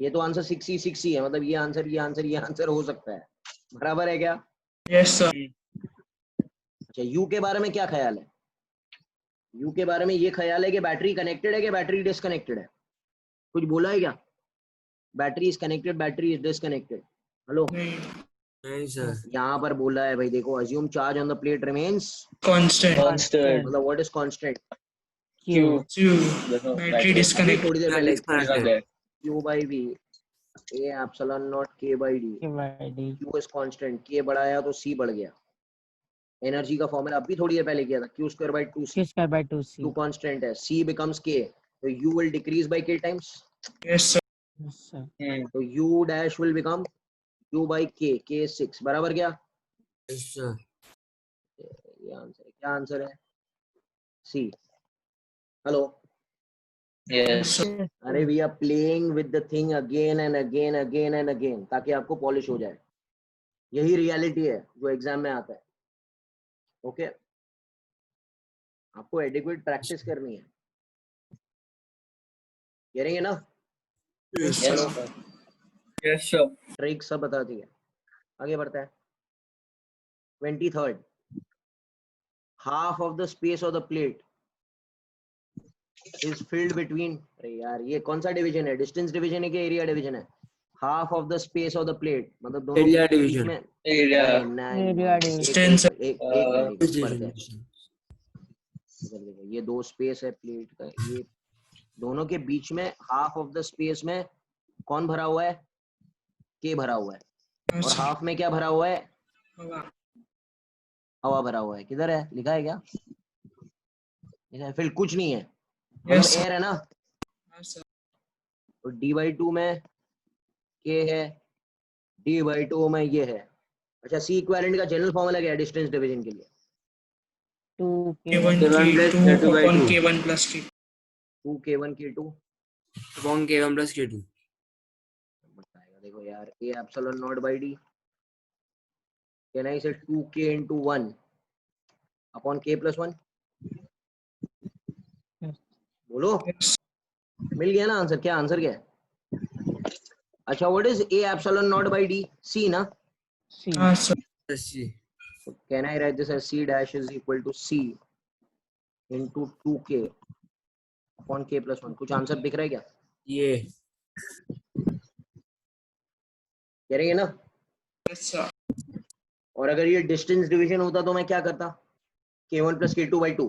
ये तो आंसर 6 ही है, मतलब ये आंसर हो सकता है, बराबर है क्या? Yes, sir. अच्छा, यू के बारे में क्या ख्याल है? यू के बारे में ये ख्याल है कि बैटरी कनेक्टेड है कि बैटरी डिसकनेक्टेड है? कुछ बोला है क्या? Battery is connected, battery is disconnected. Hello, नहीं. नहीं sir. यहाँ पर बोला है भाई, देखो, assume charge on the plate remains Constant. Constant. मतलब what is constant? Q. Q. Battery Battery अभी disconnect. थोड़ी देर Yeah, पहले disconnected. Q by V A epsilon not K by D। Q by D. Q is constant, K बढ़ाया तो C बढ़ गया। Energy का formula अभी थोड़ी देर पहले किया था, Q square by 2C। Q square by 2C. Q constant है, C becomes K, तो U will decrease by K times, Yes, sir. Yes, sir. तो U dash will become Q by K, K is 6, बराबर क्या? Yes sir. ये answer है। क्या answer है? C। Hello, Yes. sir. Yes, अरे sir. We are playing with the thing again and again again and again, ताकि आपको polish हो जाए। यही रियलिटी है जो एग्जाम में आता है। ओके, आपको एडिक्वेट प्रैक्टिस करनी है, करेंगे ना? Yes, Yes, sir. sir. Yes, sure. Trick सब बता दिया। आगे बढ़ता है। 23rd, half of the space of the plate is filled between, अरे यार ये कौन सा डिवीजन है, डिस्टेंस डिवीजन है कि एरिया डिवीजन है? Half of the space of the plate मतलब दोनों Area के बीच division. में। Area. नहीं, Area एक Distance. एक एक एक Uh, मिनट, एक पढ़ते हैं। Division. इधर देखो, ये दो स्पेस है प्लेट का, ये दोनों के बीच में हाफ ऑफ द स्पेस में कौन भरा हुआ है? के भरा हुआ है। Yes, और sir. हाफ में क्या भरा हुआ है? हवा। हवा भरा हुआ है। किधर है, लिखा है क्या? लिखा है, फिर कुछ नहीं है, Yes, मतलब sir. एयर है ना। Yes, sir. और d/2 में के है, d/2 में ये है। अच्छा, सी इक्विवेलेंट का जनरल फॉर्मूला क्या है डिस्टेंस डिवीजन के लिए? K1 K1 plus K2 K2 by upon 2. K1 plus K2. 2k1 k2 Upon K1 plus K2. बताएगा। देखो यार, a epsilon naught by d, can I say 2k into 1 upon k plus 1? बोलो, Yes. मिल गया ना answer? क्या answer क्या है? अच्छा, what is a epsilon naught by d? c ना? C. Yes, sir. Let's see. So can I write this as c dash is equal to c into 2k upon k plus 1? कुछ answer दिख रहा है क्या? Yeah. करेंगे ना? Yes, sir. और अगर ये डिस्टेंस डिवीजन होता तो मैं क्या करता? k1 plus k2 by 2।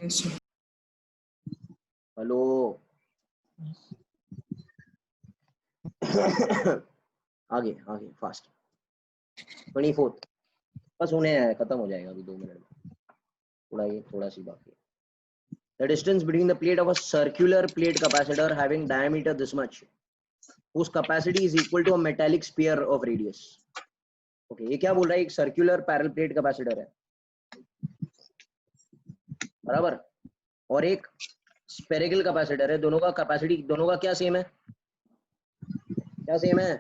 Yes, sir. Hello आगे आगे फास्ट। 24th, बस होने आया, खत्म हो जाएगा अभी 2 मिनट में, थोड़ा सी बाकी है। The distance between the plate of a circular plate capacitor having diameter this much, whose capacity is equal to a metallic sphere of radius. Okay, ये क्या बोल रहा है? एक सर्कुलर पैरेलल प्लेट कैपेसिटर है, बराबर, और एक स्फेरिकल कैपेसिटर है। दोनों का कैपेसिटी, दोनों का क्या सेम है? क्या सेम है?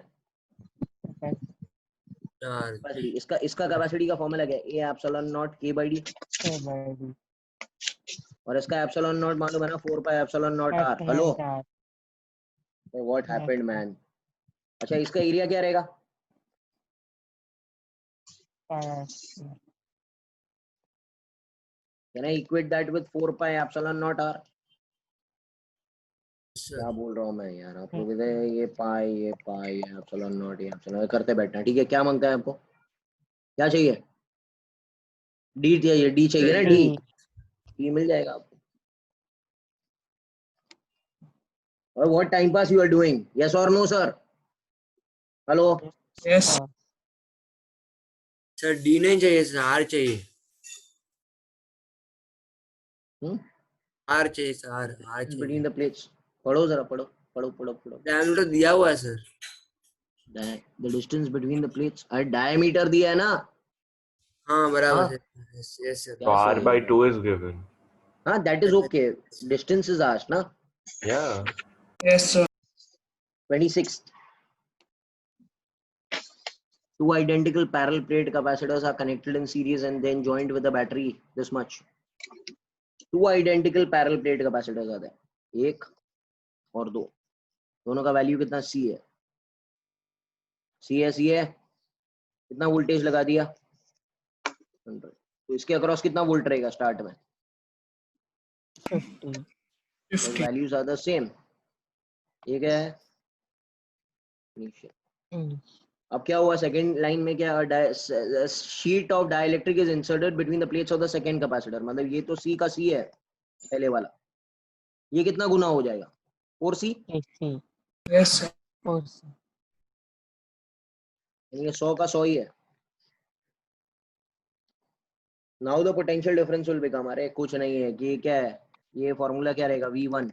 Charge. कैपेसिटी। इसका कैपेसिटी का फॉर्मूला क्या है? a epsilon naught k by d, K by D. और इसका epsilon naught मालूम है ना, 4 pi epsilon naught r। Hello, Epsilon R. What happened man? अच्छा, इसका एरिया क्या रहेगा? Can I equate that with 4 pi epsilon naught r? Sir. क्या बोल रहा हूँ मैं यार, आप लोग इधर ये पाई ये एप्सिलॉन नॉट, ये एप्सिलॉन करते बैठना। ठीक है, क्या मांगता है आपको? क्या चाहिए? डी चाहिए, डी चाहिए ना? डी, डी मिल जाएगा आपको। और what time pass you are doing? Yes और no sir? Hello, Yes. Sir, D नहीं चाहिए sir, R चाहिए. R चाहिए sir, R बिटवीन चाहिए. The plates. पढ़ो जरा, पढ़ो पढ़ो पढ़ो पढ़ो। Diameter दिया हुआ है sir. The distance between the plates, अरे डायमीटर दिया है ना? हाँ बराबर हाँ? है. Yes sir. So R by 2 is given. हाँ, that is okay. Distance is asked ना? Yeah. Yes, sir. 26th. Two identical parallel plate capacitors are connected in series and then joined with a battery this much. Two identical parallel plate capacitors आते हैं, एक और दो, दोनों का value कितना? C है, C है, कितना वोल्टेज लगा दिया? 100। तो इसके अक्रॉस कितना वोल्ट रहेगा स्टार्ट में? 50. Fifty. Values are the same. ठीक है, नीचे। अब क्या हुआ सेकंड लाइन में? क्या, sheet of dielectric is inserted between the plates of the second capacitor. मतलब ये तो C का C है पहले वाला, ये कितना गुना हो जाएगा? 4C, AC. Yes, sir. 4C. ये 100 का 100 ही है। Now the potential difference will become, अरे कुछ नहीं है कि क्या है, ये फॉर्मूला क्या रहेगा? V1,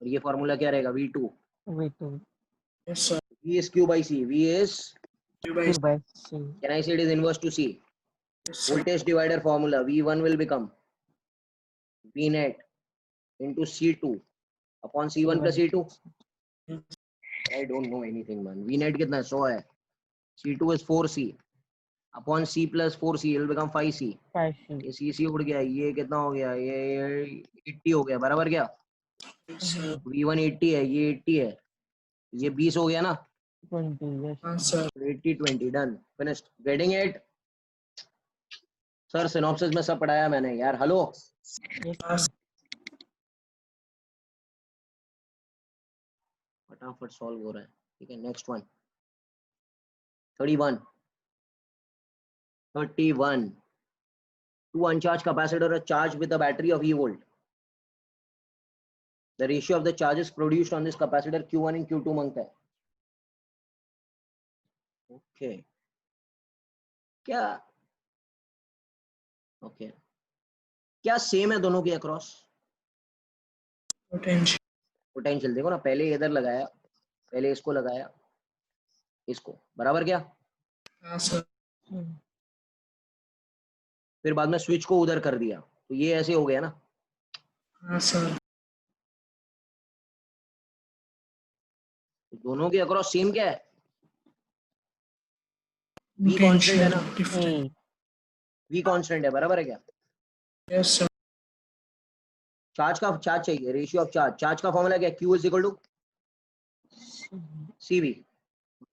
और ये फॉर्मूला क्या रहेगा? V2। V2. Yes, sir. V is Q by C, V is, Q by Q by C. can I say it is inverse to C? yes, sir. Voltage divider formula, V1 will become V net into C2 upon C1 plus C2. I don't know anything man. V net कितना है? 100 है, C2 is 4C, upon C plus 4C will become 5C. 5C. ये C उड़ गया, ये कितना हो गया, ये 80 हो गया, बराबर क्या? sir. V1 80 है, ये 80 है, ये 20 हो गया ना? 20. Yes. Answer. 80 20 done finished. Getting it? Sir synopsis में सब पढ़ाया मैंने यार. Hello, Yes. फटाफट सॉल्व हो रहा है. ठीक है, next one. 31. Two uncharged capacitor are charged with a battery of E volt. The ratio of the charges produced on this capacitor Q1 and Q2 मांगता है. Okay. क्या? Okay. क्या सेम है दोनों के अक्रॉस? Potential. पोटेंशियल देखो ना, पहले इधर लगाया, पहले इसको लगाया, इसको, बराबर क्या? Answer. फिर बाद में स्विच को उधर कर दिया, तो ये ऐसे हो गया ना. Answer. तो दोनों के अक्रॉस सेम क्या है? V कांस्टेंट है ना? Potential different. V कांस्टेंट है, बराबर है क्या? Yes, sir. चार्ज चाहिए, रेशियो ऑफ चार्ज का फॉर्मूला क्या है? Q is equal to CV.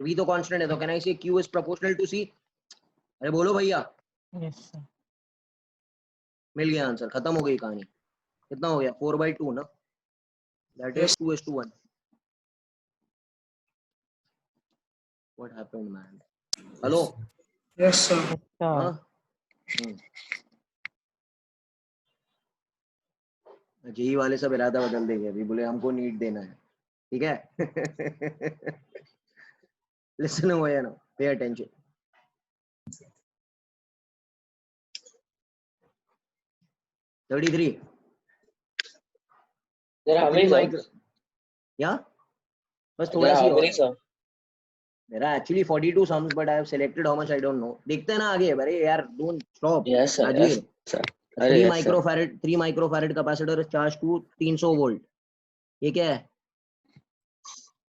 V तो कांस्टेंट है, तो कैन आई से Q is proportional to C? अरे बोलो भैया. Yes, sir. मिल गया आंसर, खत्म हो गई कहानी. कितना हो गया? 4/2 ना? That is 2:1. What happened, man? Hello. Yes, sir. हाँ. जेई वाले सब इरादा बदल देंगे अभी, बोले हमको नीट देना है. ठीक है. लिसन हो या ना, pay attention. $33. There are many, sir. या बस थोड़ा There सी are और. many, sir. There are actually 42 sums, but I have selected how much I don't know. देखते हैं ना आगे. अरे यार, don't stop. Yes, sir. Ajir. Yes, sir. 3 yes, microfarad 3 microfarad capacitor is charged to 300 volt. ये क्या है?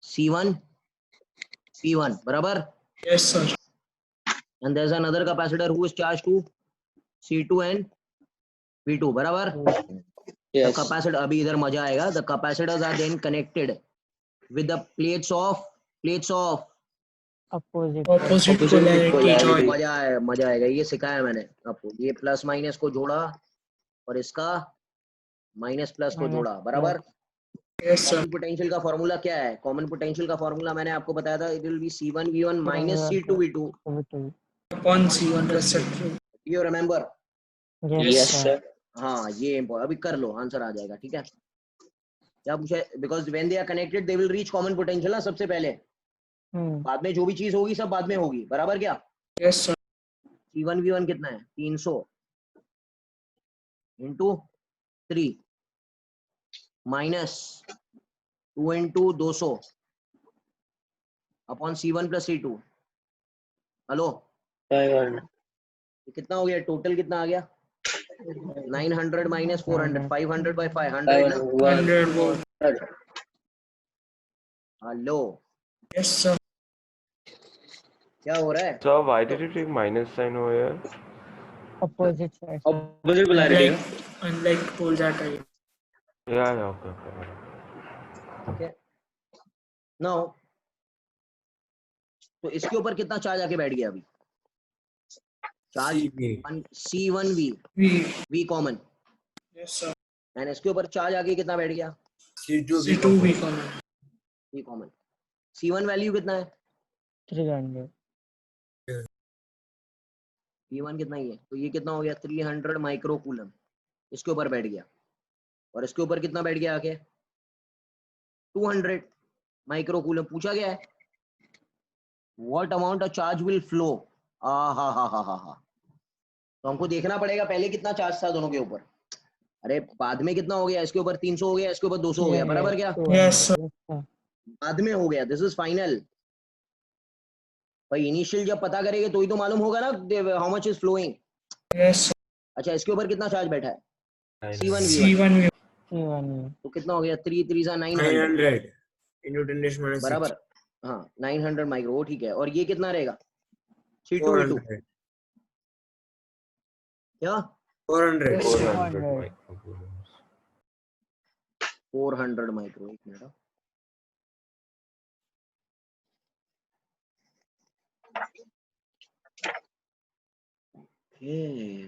C1 P1 बराबर. Yes, sir. And there's another capacitor who is charged to C2 and P2 बराबर. The Yes. capacitor, अभी इधर मजा आएगा. The capacitors are then connected with the plates of Opposite. Opposite Opposite polarity polarity. joint. मजा आएगा. ये सिखाया मैंने आपको. ये प्लस माइनस को जोड़ा और इसका माइनस प्लस को जोड़ा, बराबर. Yes, sir. कॉमन पोटेंशियल का फॉर्मूला क्या है? कॉमन पोटेंशियल का फॉर्मूला मैंने आपको बताया था. It will B C1 V1 minus C2 V2. Upon C1 plus C2. You remember? Yes, sir. हाँ, ये अभी कर लो, आंसर आ जाएगा. ठीक है. क्या पूछा? Because when they are connected they will reach common potential ना सबसे पहले. बाद में जो भी चीज होगी सब बाद में होगी, बराबर क्या? Yes, sir. C1 V1 कितना है? 300 into 3 minus 2 into 200 upon C1 plus C2. Hello, 500. कितना हो गया? टोटल कितना आ गया? 900 माइनस 400, 500 by 500 ना? 100 volt. Hello, Yes, sir. क्या हो रहा है? So why did you take minus sign over here? Opposite side. Opposite polarity. Unlike poles are type. Yeah, okay. Okay. Now तो इसके ऊपर कितना चार्ज आके बैठ गया अभी? Charge C1V V common. Yes, sir. And इसके ऊपर चार्ज आके कितना बैठ गया? C2 V common. V common. C1 value कितना है? 300. V1 कितना ही है, तो ये कितना हो गया? 300 माइक्रो कूलम इसके ऊपर बैठ गया. और इसके ऊपर कितना बैठ गया आके? 200 माइक्रो कूलम. पूछा गया है what amount of charge will flow. हा. तो हमको देखना पड़ेगा पहले कितना चार्ज था दोनों के ऊपर. अरे बाद में कितना हो गया? इसके ऊपर 300 हो गया, इसके ऊपर 200 हो गया, बराबर क्या? Yes, sir. बाद में हो गया. This is final. भाई इनिशियल जब पता करेंगे तो ही तो मालूम होगा ना how much is flowing. Yes, sir. अच्छा, इसके ऊपर कितना चार्ज बैठा है? C1 C1 V. तो कितना हो गया? 3 3 900 into 10 raised minus 6. बराबर. हाँ, 900 माइक्रो. ठीक है. और ये कितना रहेगा? C2 V2 क्या 400. 400 400. microcoulombs. 400 माइक्रो, एक मिनट।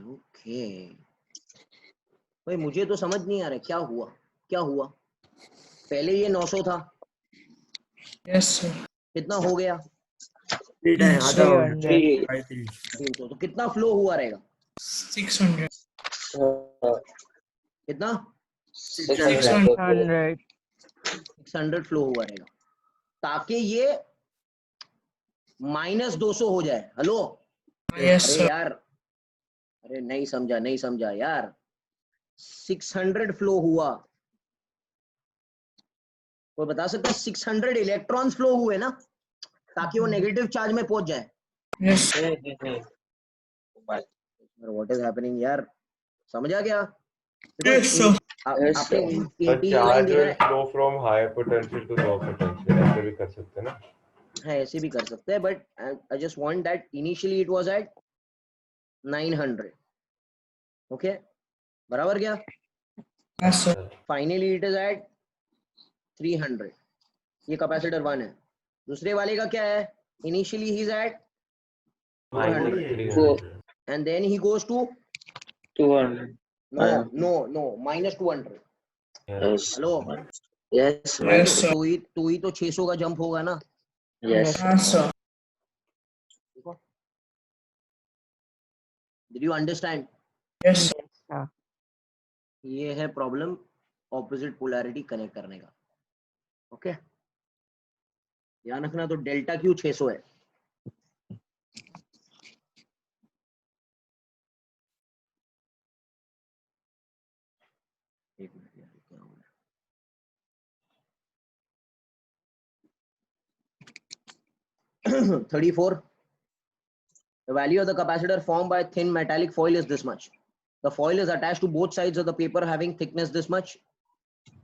ओके भाई, मुझे तो समझ नहीं आ रहा क्या हुआ, क्या हुआ। पहले ये 900 था, Yes, sir. कितना हो गया 3 times. आधा हो गया. 300. 3 by 3. 300, तो कितना फ्लो हुआ रहेगा, 600. कितना 600. 600. 600 फ्लो हुआ रहेगा, ताकि ये -200 हो जाए। हेलो, Yes, अरे sir. यार, अरे नहीं समझा, नहीं समझा यार। 600 फ्लो हुआ, कोई बता सकता है 600 इलेक्ट्रॉन्स फ्लो हुए ना, ताकि वो नेगेटिव चार्ज में पहुंच जाए। Yes. व्हाट इज हैपनिंग यार, समझा क्या? Yes, sir. Yes, आपने sir. 18 The लाइन charge दिया will flow from high potential to low potential. ऐसे भी कर सकते हैं ना? है, ऐसे भी कर सकते हैं, but I just want that initially it was at 900। Okay, बराबर क्या? Yes, sir. Finally it is at 300। ये कैपेसिटर 1 है। दूसरे वाले का क्या है? Initially he is at 400 -300. And then he goes to 200. No -200। Yes. Hello, Yes. Yes, sir. तो ही तो 600 का जंप होगा ना। Yes. Yes, sir. Did you understand? Yes, sir. हाँ. ये है प्रॉब्लम ऑपोजिट पोलैरिटी कनेक्ट करने का। ओके, ध्यान रखना। तो डेल्टा क्यू 600 है। एक मिनट यार, क्या हो रहा है? 34, the value of the capacitor formed by thin metallic foil is this much. The foil is attached to both sides of the paper having thickness this much.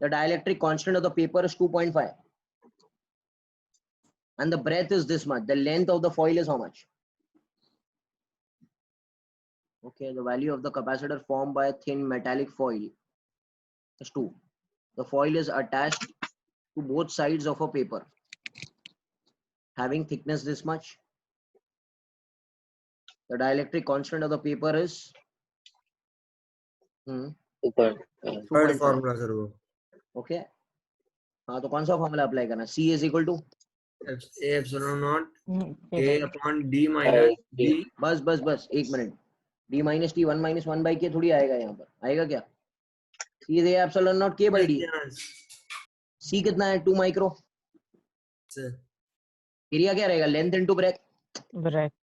The dielectric constant of the paper is 2.5 and the breadth is this much. The length of the foil is how much? Okay, the value of the capacitor formed by a thin metallic foil is 2. The foil is attached to both sides of a paper having thickness this much. The dielectric constant of the paper is Third 2.5. formula, sir. वो. Okay, हाँ, तो कौन सा formula apply करना? C is equal to A epsilon naught A Okay. upon D minus D. बस एक minute. D minus T 1 minus 1 by K थोड़ी आएगा, यहाँ पर आएगा क्या? C is A epsilon naught K by D। Yes. C कितना है? 2 माइक्रो। Sir. एरिया क्या रहेगा? Length into breadth. Breath.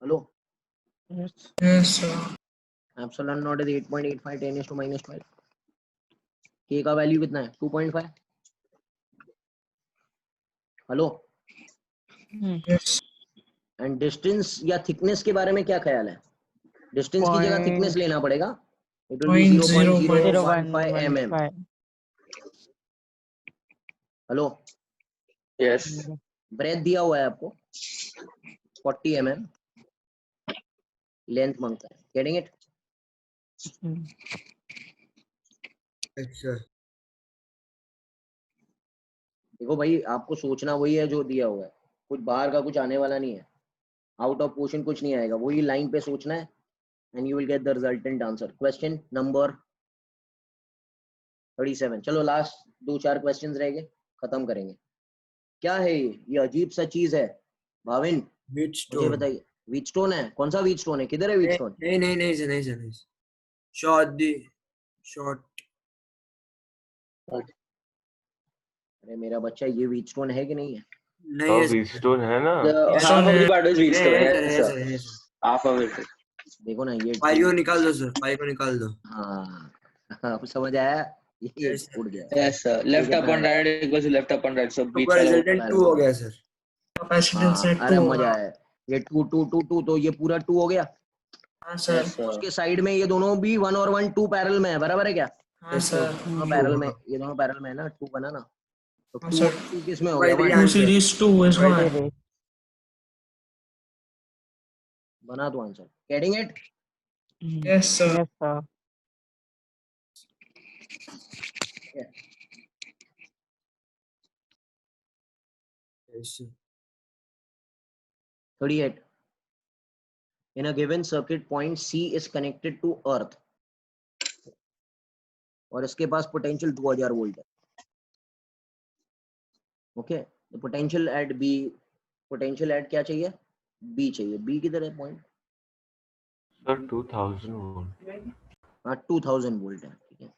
Hello, Yes. Yes, sir. Epsilon not is 8.85 10 to -12। K का वैल्यू कितना है? 2.5। Hello, Yes. एंड डिस्टेंस या thickness के बारे में क्या ख्याल है? डिस्टेंस की जगह थिकनेस लेना पड़ेगा। It will be 0.015 mm। 0.015. Hello, Yes. Breadth दिया हुआ है आपको 40 mm, लेंथ मांगता है। Getting it? Yes, sir. देखो भाई, आपको सोचना वही है जो दिया हुआ है, कुछ बाहर का कुछ आने वाला नहीं है, आउट ऑफ क्वेश्चन कुछ नहीं आएगा, वही लाइन पे सोचना है and you will get the resultant answer. Question number 37। चलो लास्ट 2-4 क्वेश्चंस रह गए, खत्म करेंगे। क्या है ये अजीब सा चीज है भाविन, Which मुझे stone? बताइए। व्हीट स्टोन है? कौन सा व्हीट स्टोन है? किधर है व्हीट स्टोन? नहीं sir. Short. अरे मेरा बच्चा, ये व्हीट स्टोन है कि नहीं है? नहीं है sir. Wheatstone है ना? Yes, half of sir. the part is wheat stone. है Yes, sir. sir. Half of it. देखो ना ये पाई को निकाल दो सर, पाई को निकाल दो. हाँ अब समझ आया, ये Yes, sir. उड़ गया। Yes, sir. Left upon right equals to left upon right. So beach ऊपर वाला रिजल्टेंट 2 हो गया सर. Capacitance हाँ, at अरे 2 मजा आया। ये 2 2 2 2 तो ये पूरा 2 हो गया। हाँ सर। Yes, sir. उसके साइड में ये दोनों भी 1 और 1 2 पैरेलल में है, बराबर है क्या? हाँ सर। दोनों पैरेलल में, ये दोनों पैरेलल में है ना, 2 बना ना, तो हाँ 2 सर। 2 किस में हो गया? 1 2 series 2 is 1. Series. बना दो answer. Getting it? Yes, sir. Yes, sir. Yes, sir. 38. In a given circuit, point C is connected to earth. और इसके पास पोटेंशियल 2000 वोल्ट है. ओके, तो potential at B, potential at क्या चाहिए? बी चाहिए. बी किधर है पॉइंट? Sir, 2000 volt. हाँ 2000 वोल्ट है. ठीक है,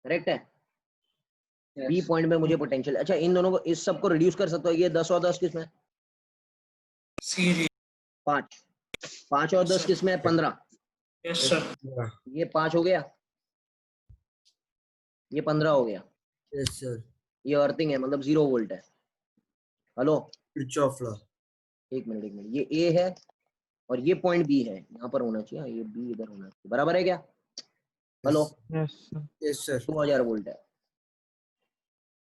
करेक्ट है. B Yes. पॉइंट में मुझे पोटेंशियल. अच्छा, इन दोनों को, इस सब को रिड्यूस कर सकते हो. ये 10 और 10 किसमें? Series. 5. 5 और 10 Sir. किसमें? 15. Yes, sir. Yeah. ये 5 हो गया, ये 15 हो गया. Yes, sir. ये अर्थिंग है, मतलब 0 वोल्ट है. Hello, Kirchhoff law. एक मिनट. ये ए है और ये पॉइंट बी है. यहाँ पर होना चाहिए, ये बी इधर होना चाहिए. बराबर है क्या? Hello, Yes, sir. Yes, sir. 2000 volt है.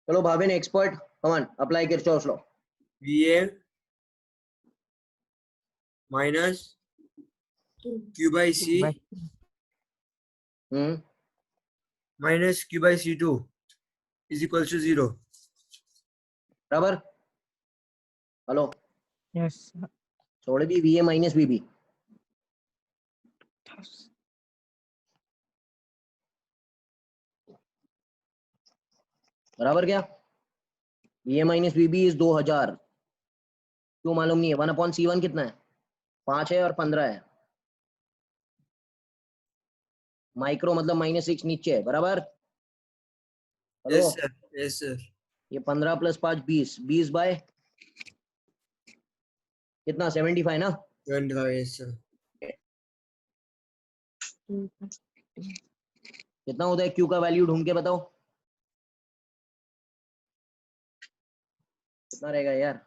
चलो Bhavin expert, come on, apply Kirchhoff law. VA minus Q by C By minus Q by C2 is equals to 0. बराबर. Hello, yes, sir. छोड़ भी V A minus B B. बराबर क्या? V A minus B B is 2000. क्यों मालूम नहीं है? 1/C1 कितना है? 5 है और 15 है. माइक्रो मतलब -6 नीचे है. बराबर. Hello, Yes, sir. Yes, sir. ये 15 + 5 20. 20 बाय कितना? 75 ना. 25. Yes, sir. कितना होता है? क्यू का वैल्यू ढूंढ के बताओ कितना रहेगा यार.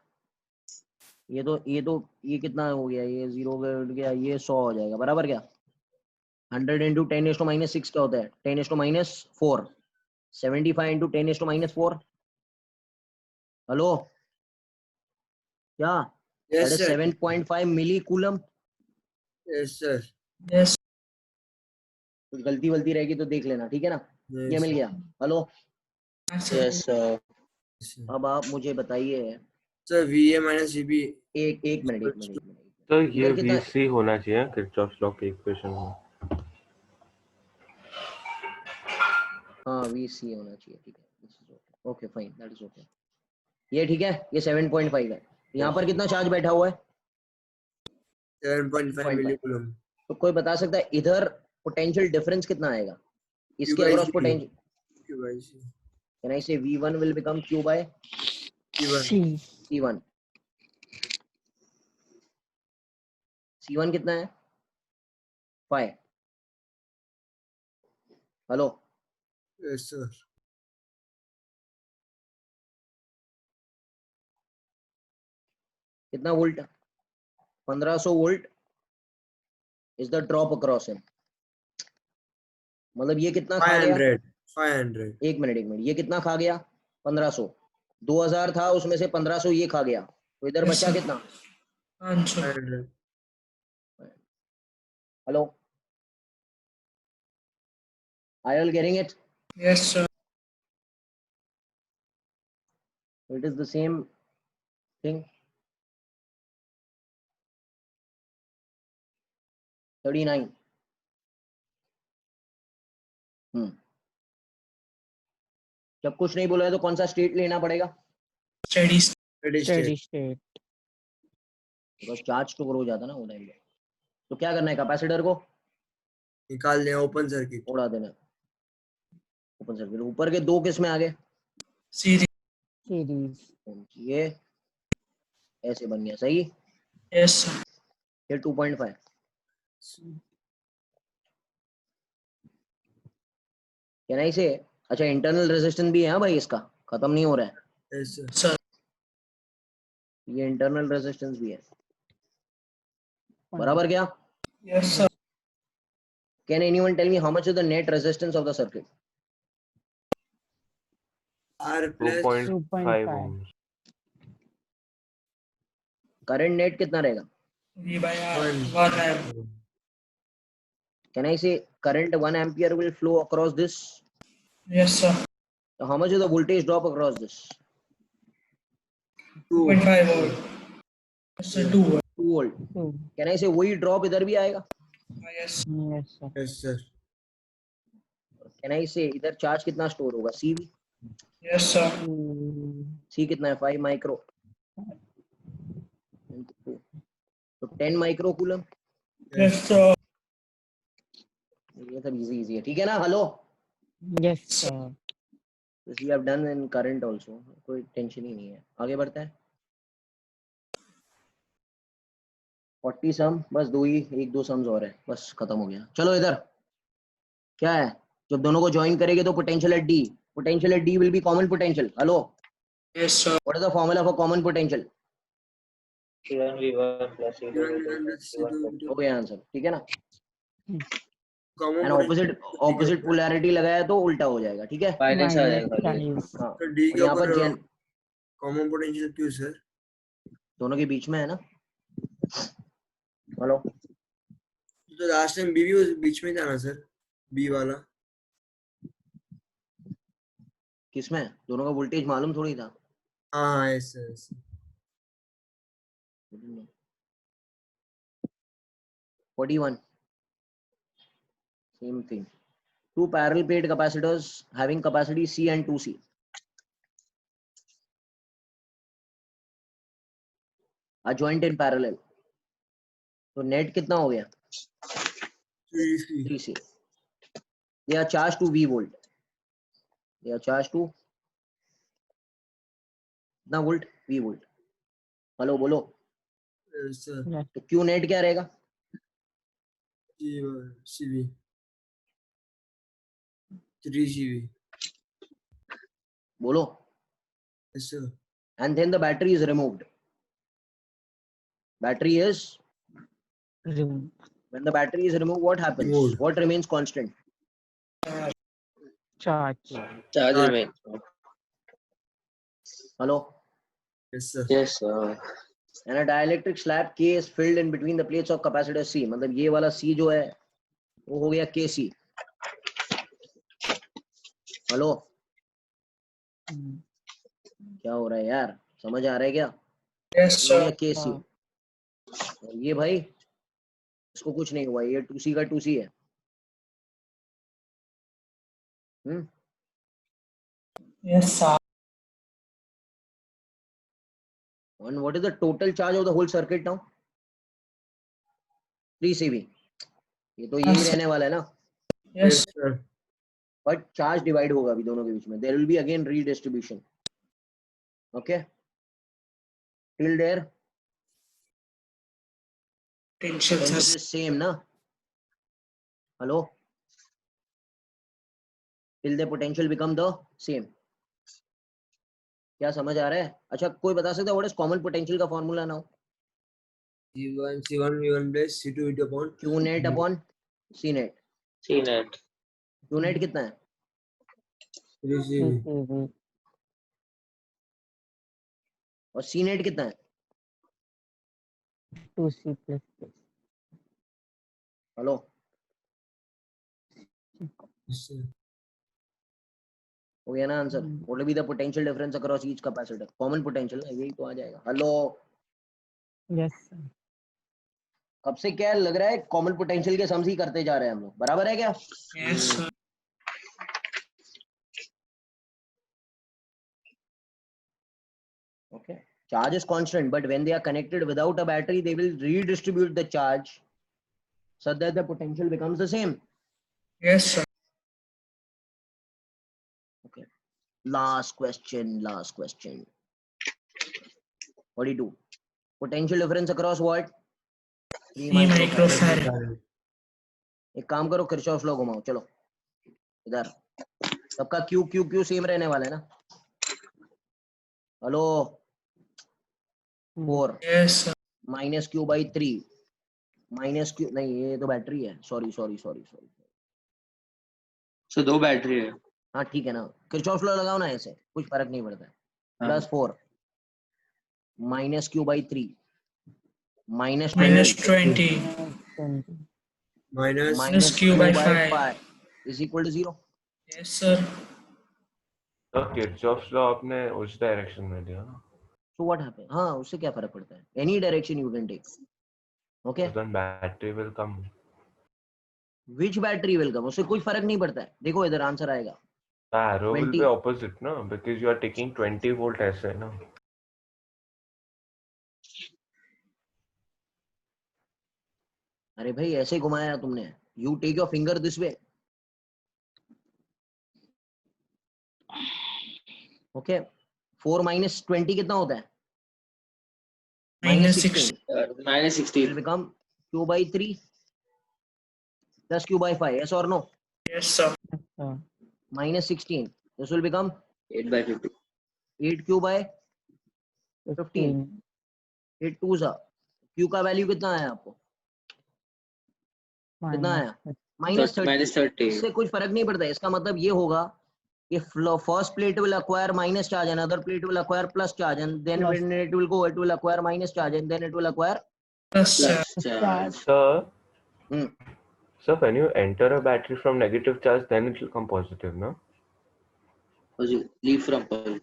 ये कितना हो गया? ये 0 उठ गया, ये 100 हो जाएगा. बराबर क्या? 100 × 10⁻⁻6 क्या होता है? 10⁻⁻4. 75 × 10⁻⁻4. हेलो, क्या? Yes, That is sir. 7.5 milli coulomb. Yes, sir. Yes. कुछ गलती वलती रहेगी तो देख लेना, ठीक है ना. ये Yes, मिल sir. गया. Hello, Yes, sir. Yes, sir. अब आप मुझे बताइए. Sir, VA minus VB. एक मिनट. तो ये इधर कितना? VC होना चाहिए किरचॉफ लॉ के इक्वेशन में. हाँ VC होना चाहिए. ठीक है, okay fine, that is okay. ये ठीक है, ये 7.5 है. यहाँ पर कितना चार्ज बैठा हुआ है? 7.5 millicoulomb. तो कोई बता सकता है इधर पोटेंशियल डिफरेंस कितना आएगा? इसके by across C. Potential. Q by C. Can I से V1 will become Q by Q1. C. C1. C1 कितना है? 5. Hello, Yes, sir. कितना volt? 1500 volt is the drop across him. मतलब ये कितना खा गया? 500. 500. एक मिनट. ये कितना खा गया? 1500. 2000 था, उसमें से 1500 ये खा गया, तो इधर Yes, बचा sir. कितना? Answer. 500. Hello, are you all getting it? Yes, sir. It is the same thing. 39. जब कुछ नहीं बोला है तो कौन सा स्टेट लेना पड़ेगा? Steady. Steady Steady state. state. Because charge store हो जाता ना वो टाइम पे. तो क्या करना है? कैपेसिटर को निकाल दें ओपन सर्किट. उड़ा देना. Open circuit. ऊपर के दो किस में आ गए? Series. Series. ये ऐसे बन गया. सही. Yes, sir. ये 2.5. कैन आई से? अच्छा, इंटरनल रेजिस्टेंस भी है. हाँ भाई, इसका खत्म नहीं हो रहा है. Yes, sir. Sir. ये इंटरनल रेजिस्टेंस भी है. बराबर क्या? Yes, sir. Can anyone tell me how much is the net resistance of the circuit? R plus 2.5 2.5. ohms. Current net कितना रहेगा? V by R. One. 1 amp. Can I say current 1 ampere will flow across this? Yes, sir. So how much is the voltage drop across this? 2.5 volt. Yes, sir. 2 volt. 2 volt. 2. Can I say वही drop इधर भी आएगा? Yes. Yes, sir. Yes, sir. Can I say इधर charge कितना store होगा? CV. Yes, sir. C कितना है? 5 micro. तो 10 माइक्रो कूलम. Yes, sir. ये सब इजी है, ठीक है ना? Hello. Yes, sir. This we have done in current also. कोई टेंशन ही नहीं है. आगे बढ़ते हैं. 40 सम, बस एक दो सम्स और है, बस खत्म हो गया. चलो इधर क्या है? जब दोनों को ज्वाइन करेंगे तो potential eight D. Potential at D will be common potential. Hello. Yes, sir. What is the formula for common potential? C1V1 plus C2 C1 plus C2 हो गया आंसर, ठीक है ना? common एंड ऑपोजिट पोलैरिटी लगाया तो उल्टा हो जाएगा, ठीक है? माइनस आ जाएगा. -5. हाँ. तो D और के यहाँ पर ऊपर common potential क्यों सर? दोनों के बीच में है ना. हेलो. तो लास्ट टाइम B भी बीच में था ना सर? B वाला. किसमें? दोनों का वोल्टेज मालूम थोड़ी था. हाँ yes sir. 41. Same thing. Two parallel plate capacitors having capacity C and 2C. Are joined in parallel. तो नेट कितना हो गया? 3C. They are charged to V volt. They are charged to कितना वोल्ट? V volt. हेलो बोलो. Yes sir. तो Q net क्या रहेगा? CV 3CV. बोलो. Yes sir. And then the battery is removed. Battery is Remove. when the battery is removed, what happens? Removed. What remains constant? Charge. Charge remains. Hello. Yes sir. Yes, sir. And a dielectric slab K is filled in between the plates of capacitor C. मतलब ये वाला C जो है वो हो गया KC. Hello. क्या हो रहा है यार? समझ आ रहा है क्या? Yes, ये हो sir. गया KC. और ये भाई इसको कुछ नहीं हुआ, ये 2C का 2C है. Yes, sir. And what is the total charge of the whole circuit now? 3CV. ये तो यही रहने वाला है ना. Yes, sir. But charge divide होगा अभी दोनों के बीच में. There will be again redistribution. Okay till there potential, potential sir. is same ना. Hello. Till the potential become the same. क्या समझ आ रहा है? अच्छा कोई बता सकता है व्हाट इज कॉमन पोटेंशियल का formula now? C1V1 plus C2 V2 upon Q net upon C net. CNET. Q net कितना है? 3CV. CCV. और C नेट कितना है? 2C plus. Hello. Yes sir. हो गया ना answer? What will be the potential difference across each capacitor? Common potential यही तो आ जाएगा. हेलो. Yes, sir. अब से क्या लग रहा है? कॉमन पोटेंशियल के सम्स ही करते जा रहे हैं हम लोग. बराबर है क्या? Yes, sir. Okay. Charge is constant, but when they are connected without a battery, they will redistribute the charge so that the potential becomes the same. Yes, sir. Okay. Last question. 42. Potential difference across what? 3 microfarad. एक काम करो, Kirchhoff law घुमाओ. चलो इधर सबका Q same रहने वाला है ना. Hello. 4 Yes, sir. Minus Q by 3 minus Q नहीं, ये तो बैटरी है. सॉरी. So दो बैटरी है. हाँ ठीक है ना. किरचॉफ लॉ लगाओ ना, ऐसे कुछ फर्क नहीं पड़ता है. हाँ. Plus 4 minus Q by 3 minus -20. minus Minus q by 5. 5 is equal to 0. Yes, sir. तो किरचॉफ्स लॉ आपने उस डायरेक्शन में दिया ना, So what happened? हाँ, उससे क्या फर्क पड़ता है? Any direction you can take. Okay. so then battery will come. Which battery will come? उससे कोई फर्क नहीं पड़ता है. देखो इधर आंसर आएगा. The arrow will 20. be opposite, no? Because you are taking 20 volt ऐसे ना. अरे भाई ऐसे घुमाया तुमने. You take your finger this way. Okay. 4 minus 20 कितना होता है? Minus 16. Minus It will 16. become q by 3 plus q by 5. Yes or no? Yes, sir. sir. Minus 16. This will become 8 by 50. 8q by 15. 8 2 सा. q का value कितना आया आपको? कितना आया? Minus 30. Minus 30. इससे कुछ फर्क नहीं पड़ता. इसका मतलब ये होगा कि first plate will acquire minus charge, another plate will acquire plus charge, and then Plus. when it will go, it will acquire minus charge, and then it will acquire. Plus charge. Plus charge. Sir, Hmm. so when you enter a battery from negative charge, then it will come positive, no? Leave from positive.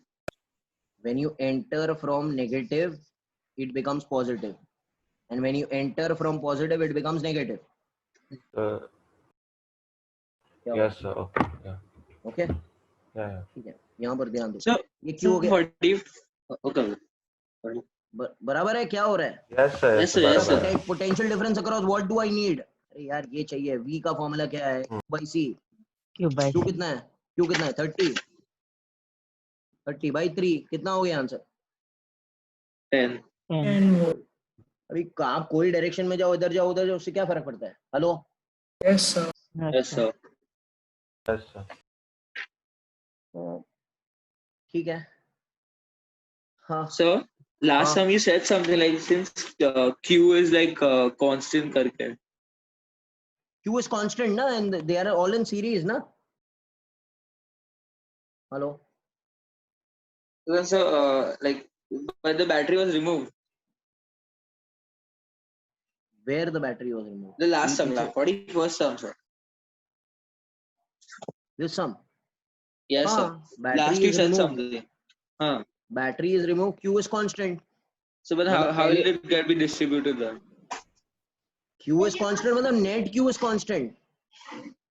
When you enter from negative, it becomes positive, and when you enter from positive, it becomes negative. Yes, sir. Okay. Yeah. Okay. Yeah. Yeah. ठीक है. यहाँ पर ध्यान दो. So, ये क्यों हो गया? 40. Okay. बराबर है? क्या हो रहा है? Yes, sir. Yes, sir, yes, sir. Potential difference across what do I need? अरे यार ये चाहिए. V का फॉर्मूला क्या है? by C. Q by Q C. कितना है? Q कितना है? 30. 30 by 3 कितना हो गया आंसर? 10. 10. 10 volt. अभी आप कोई डायरेक्शन में जाओ, इधर जाओ उधर जाओ, उससे क्या फर्क पड़ता है? Hello. Yes, sir. Yes, sir. Yes, sir. ठीक है. हाँ. So, last हाँ. time you said something like since Q is like constant करके. Q is constant ना, and they are all in series ना. Hello. Even so, like when the battery was removed, Where the battery was removed? the last V sum, पीछे. 41st sum, sir. This sum. Yes, sir. हाँ. Battery Last you is said removed. something. Huh. Battery is removed. Q is constant. So, but मतलब how will पहले it get be distributed then? Q is constant मतलब net Q is constant.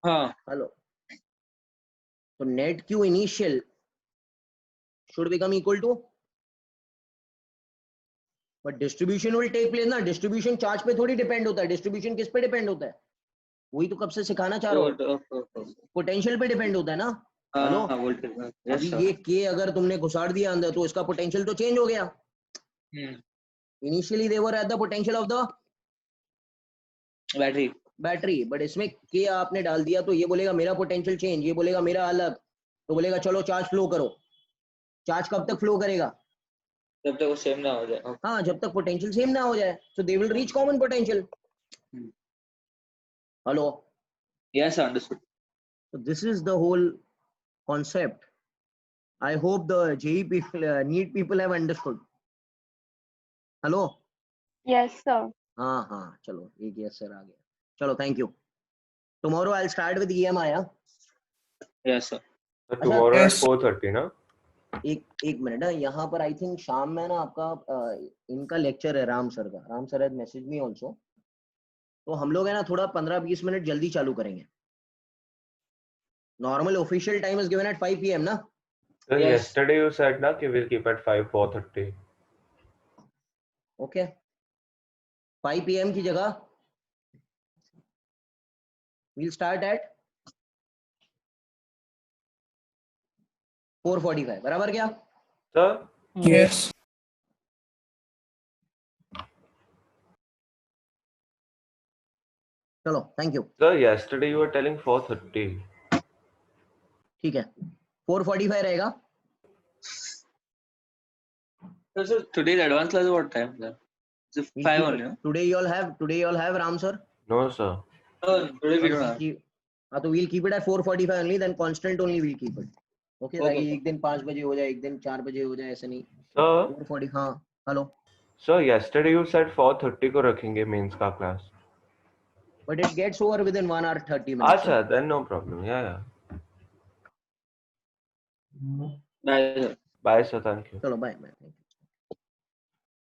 Huh. Hello. So net Q initial should become equal to, but distribution will take place ना. Distribution charge पे थोड़ी depend होता है. Distribution किस पे depend होता है? वही तो कब से सिखाना चाह रहा हूँ. Potential पे depend होता है ना. हेलो. Voltage. Yes, अभी sir. ये K अगर तुमने घुसाड़ दिया अंदर तो इसका potential तो change हो गया. Initially they were at the potential of the Battery. Battery, but इसमें K आपने डाल दिया तो ये बोलेगा मेरा पोटेंशियल चेंज, ये बोलेगा मेरा अलग, तो बोलेगा चलो चार्ज फ्लो करो. चार्ज कब तक फ्लो करेगा? जब तक वो सेम ना हो जाए. हाँ, जब तक पोटेंशियल सेम ना हो जाए. So they will reach common potential. Hello. Yes, understood. So this is the whole concept. I hope the JEE people, NEET people have understood. Hello. Yes, sir. हाँ हाँ, चलो एक यस सर आ गया. चलो thank you. Tomorrow I will start with EMI. Yes, sir. So tomorrow at Yes. 4:30, ना? एक minute है. यहाँ पर आई थिंक शाम में ना आपका इनका लेक्चर है राम सर का. Ram sir has message me also. तो हम लोग है ना थोड़ा 15-20 मिनट जल्दी चालू करेंगे. Normal official time is given at 5 PM ना. So Yes. yesterday you said ना कि we'll keep at 4:30. Okay. 5 PM की जगह we'll start at 4:45. बराबर क्या? Sir, Yes. चलो thank you. sir, yesterday you were telling 4:30. ठीक है. 4:45 रहेगा. So today's advanced class is what time, sir? It's 5 only, no? Today you all have Ram sir. No, sir. No, today we don't have. हाँ तो we'll keep it at 4:45 only. Then constant only we'll keep it. Okay. Okay. एक दिन 5 बजे हो जाए, एक दिन 4 बजे हो जाए, ऐसा नहीं. Sir, 4:40. हाँ hello. sir, yesterday you said 4:30 को रखेंगे मेंस का class. but it gets over within 1 hour 30 minutes. Acha, then no problem. Yeah. Bye, sir. Bye, sir. Thank you. Chalo, bye. Thank you.